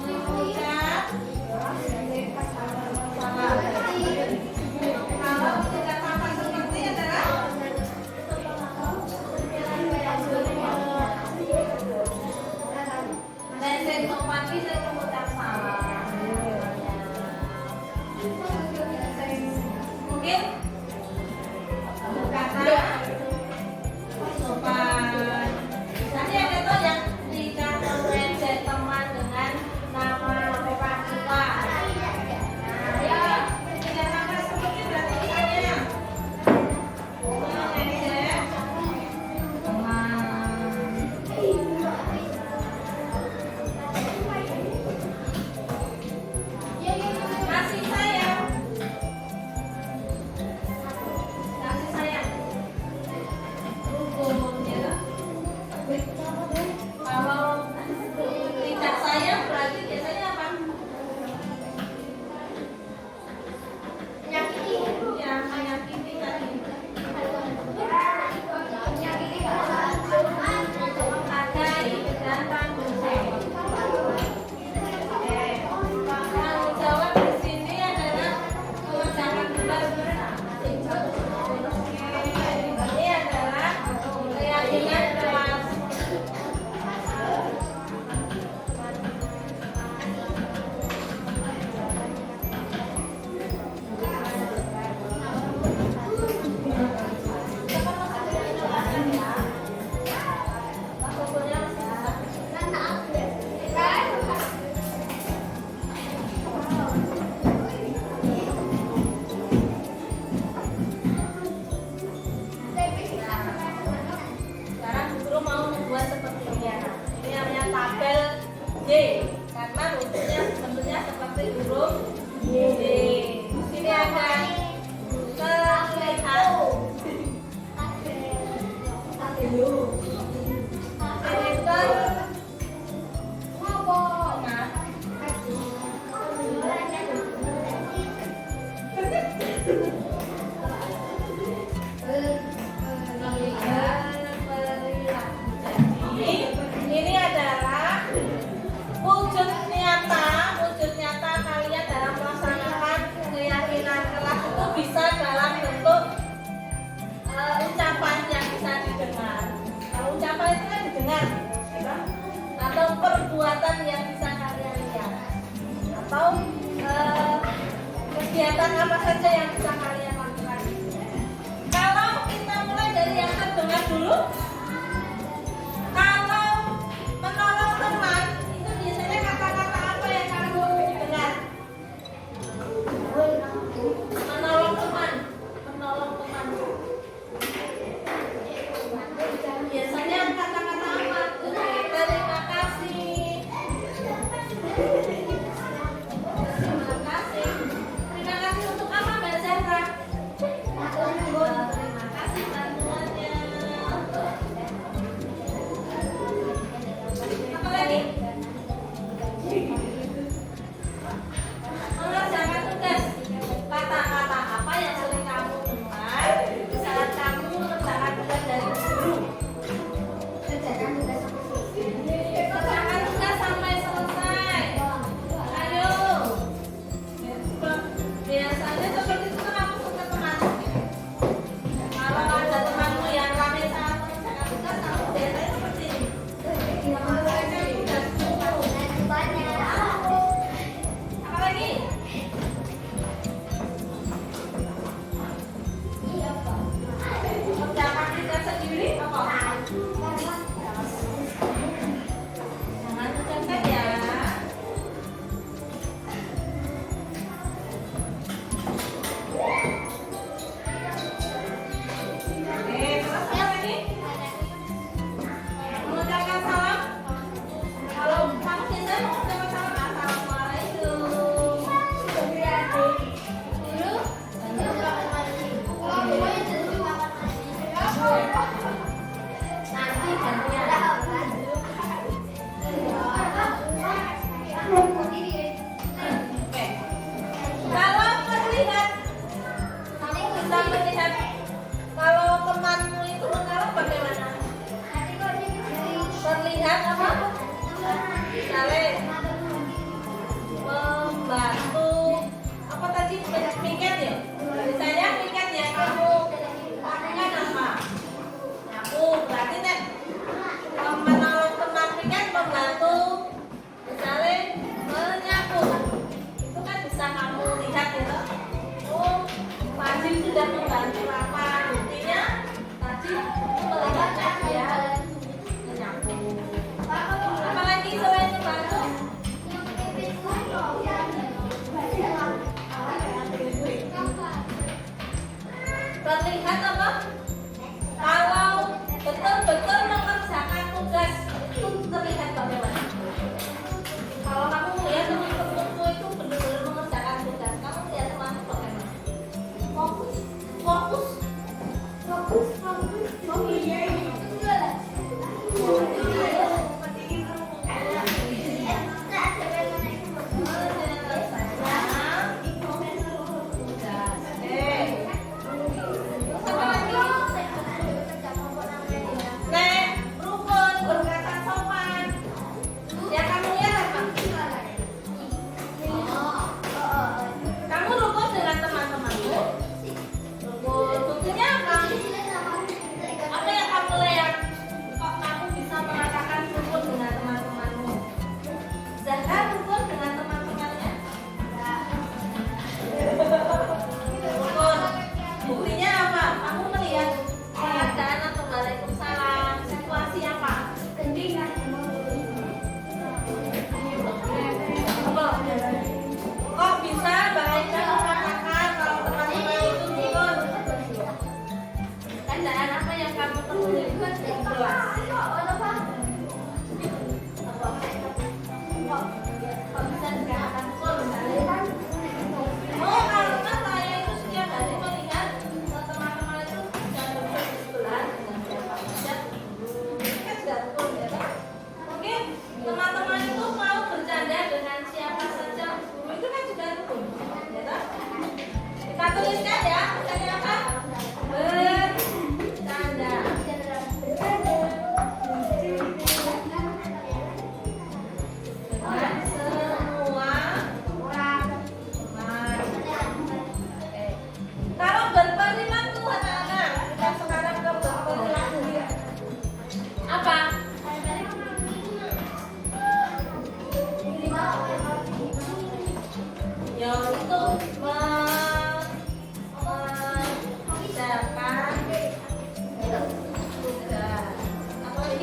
mengucap kalau tidak tampak seperti adalah dan saya sopan bisa mengucap salam. Mungkin kata sopan. Nanti ada tuh yang tidak mengejek teman dengan nama Bapak kita. Nah, ya tidak sama seperti berarti misalnya mengejek teman. Kasih sayang. Kasih sayang. Rukun ya. Kalau tidak sayang berarti biasanya apa? Ya, menyakiti tadi. Menghargai dan tanggung jawab. Tanggung jawab di sini adalah mengerjakan tugas bersama. Ini adalah keyakinan kelas. Sekarang guru mau membuat seperti ini ya. Ini namanya tabel Y karena bentuknya seperti huruf Y. Di sini ada terlihat editor ini adalah wujud nyata kalian dalam melaksanakan keyakinan kelas itu bisa dalam bentuk ucapan yang bisa didengar. Kalau ucapan dengar, ya. Atau perbuatan yang bisa kalian lihat, atau kegiatan apa saja yang bisa kalian lakukan. Kalau kita mulai dari yang terdengar dulu, kalau menolong teman itu biasanya kata-kata apa yang kamu dengar? Menolong teman. Biasanya kata-kata apa? Terima kasih. Terima kasih. Terima kasih untuk apa, Mbak Zahra? Terima kasih bantuannya. Apa lagi? Mengerjakan tugas. Kata-kata apa yang sering kamu dengar saat kamu mengerjakan tugas dari guru? Kerjakan tugas sampai selesai. Ayo. Biasanya seperti itu kamu suka teman. Kalau ada temanmu yang rame saat mengerjakan tugas, kamu biasanya seperti ini. Mengerjakan tugasmu. Apa lagi? Mengerjakan tugas sendiri apa? Jangan dekat ya. Oke, terus apa lagi? Mengucapkan salam. Kalau kamu biasanya mengucapkan salam, assalamualaikum. Guru, nanti gantian. Oke. Kalau melihat, kamu bisa melihat kalau temanmu itu menolong bagaimana? Terlihat apa? Misalnya membantu apa tadi? Piket ya? Misalnya piket ya kamu lakukan apa? Nyapu, berarti nek menolong teman piket membantu misalnya menyapu. Itu kan bisa kamu lihat ya. Oh, tadi sudah membantu apa? Buktinya tadi melihat dia menyapu. Apalagi selain membantu? Terlihat apa? Kalau betul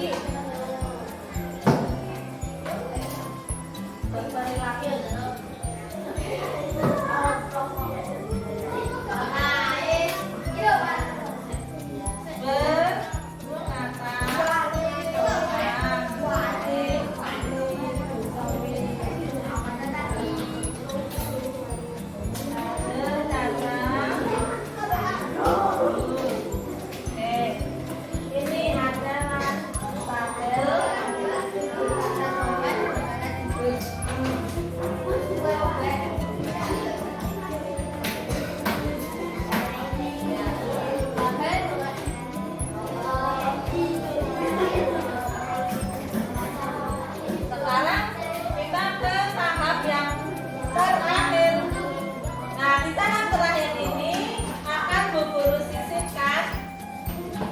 Bari laki ini adalah tabel sekarang kita ke tahap yang terakhir. Nah, di tahap terakhir ini akan Bu Guru sisipkan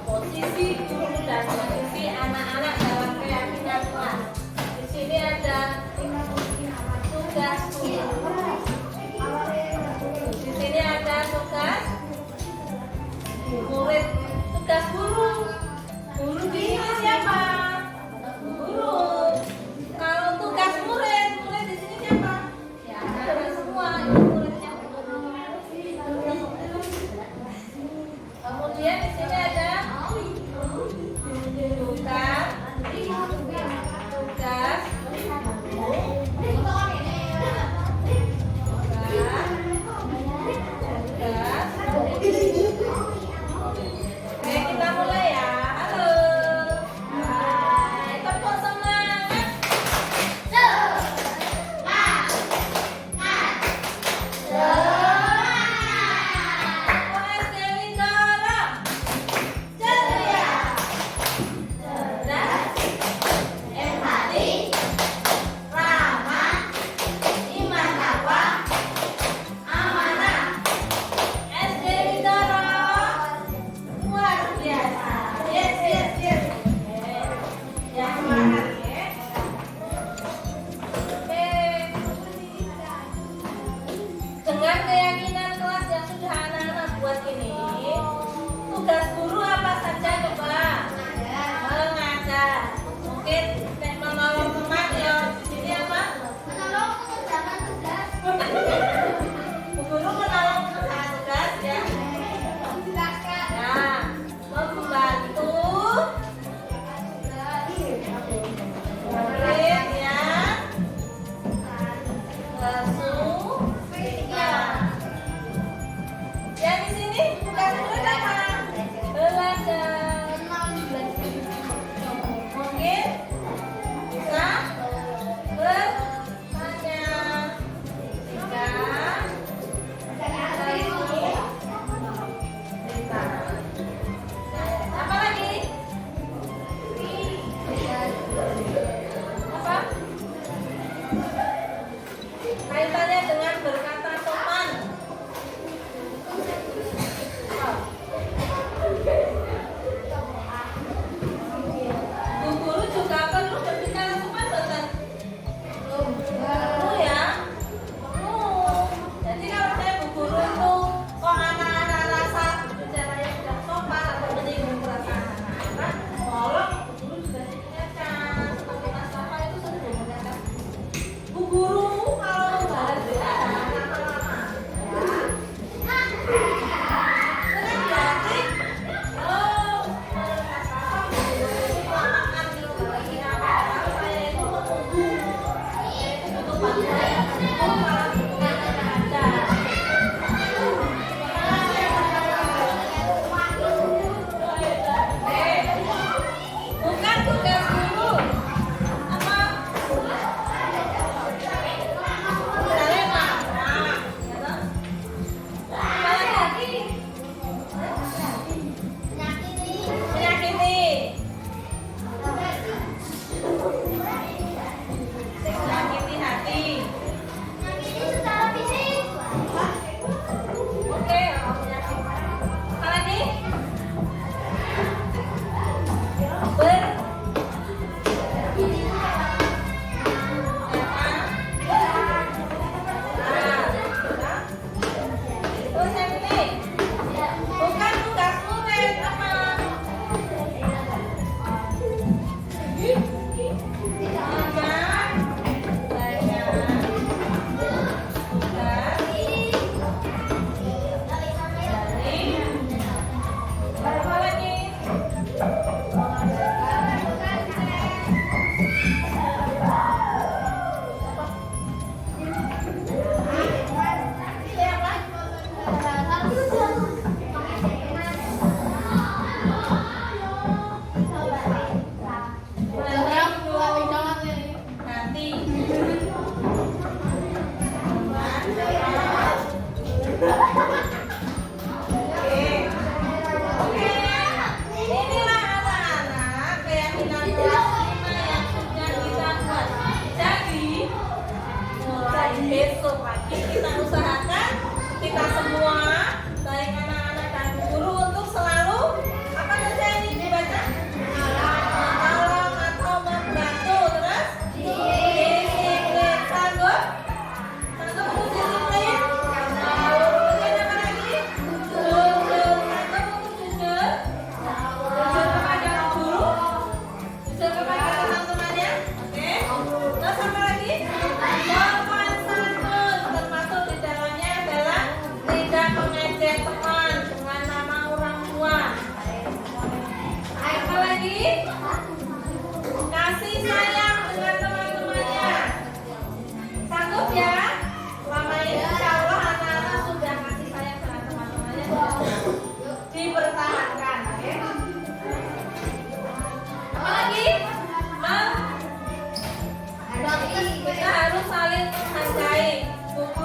posisi guru dan posisi anak-anak dalam keyakinan kelas. Di sini ada tugas guru. Di sini ada tugas murid, tugas guru. Guru di sini siapa? Guru. Kalau tugas murid, murid di sini siapa? Ya, ada semua itu muridnya. Kemudian di sini ada tugas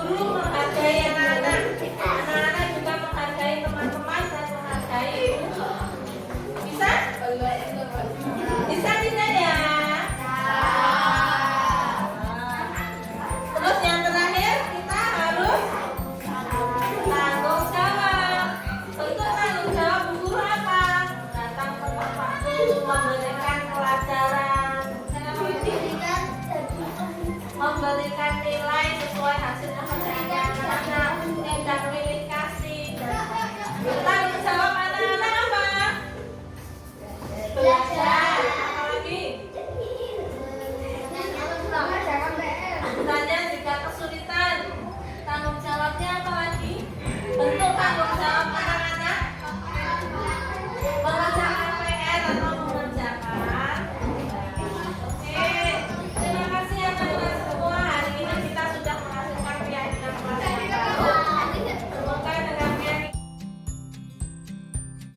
guru menghargai anak-anak, anak-anak juga menghargai teman-teman dan menghargai guru. Bisa? Bisa tidak ya? Terus yang terakhir kita harus tanggung jawab. Untuk tanggung jawab Bu Guru apa? Datang tepat waktu, memberikan pelajaran, memberikan nilai sesuai hasil pekerjaan anak-anak, dan pilih kasih. Tanggung jawab anak-anak apa? Belajar.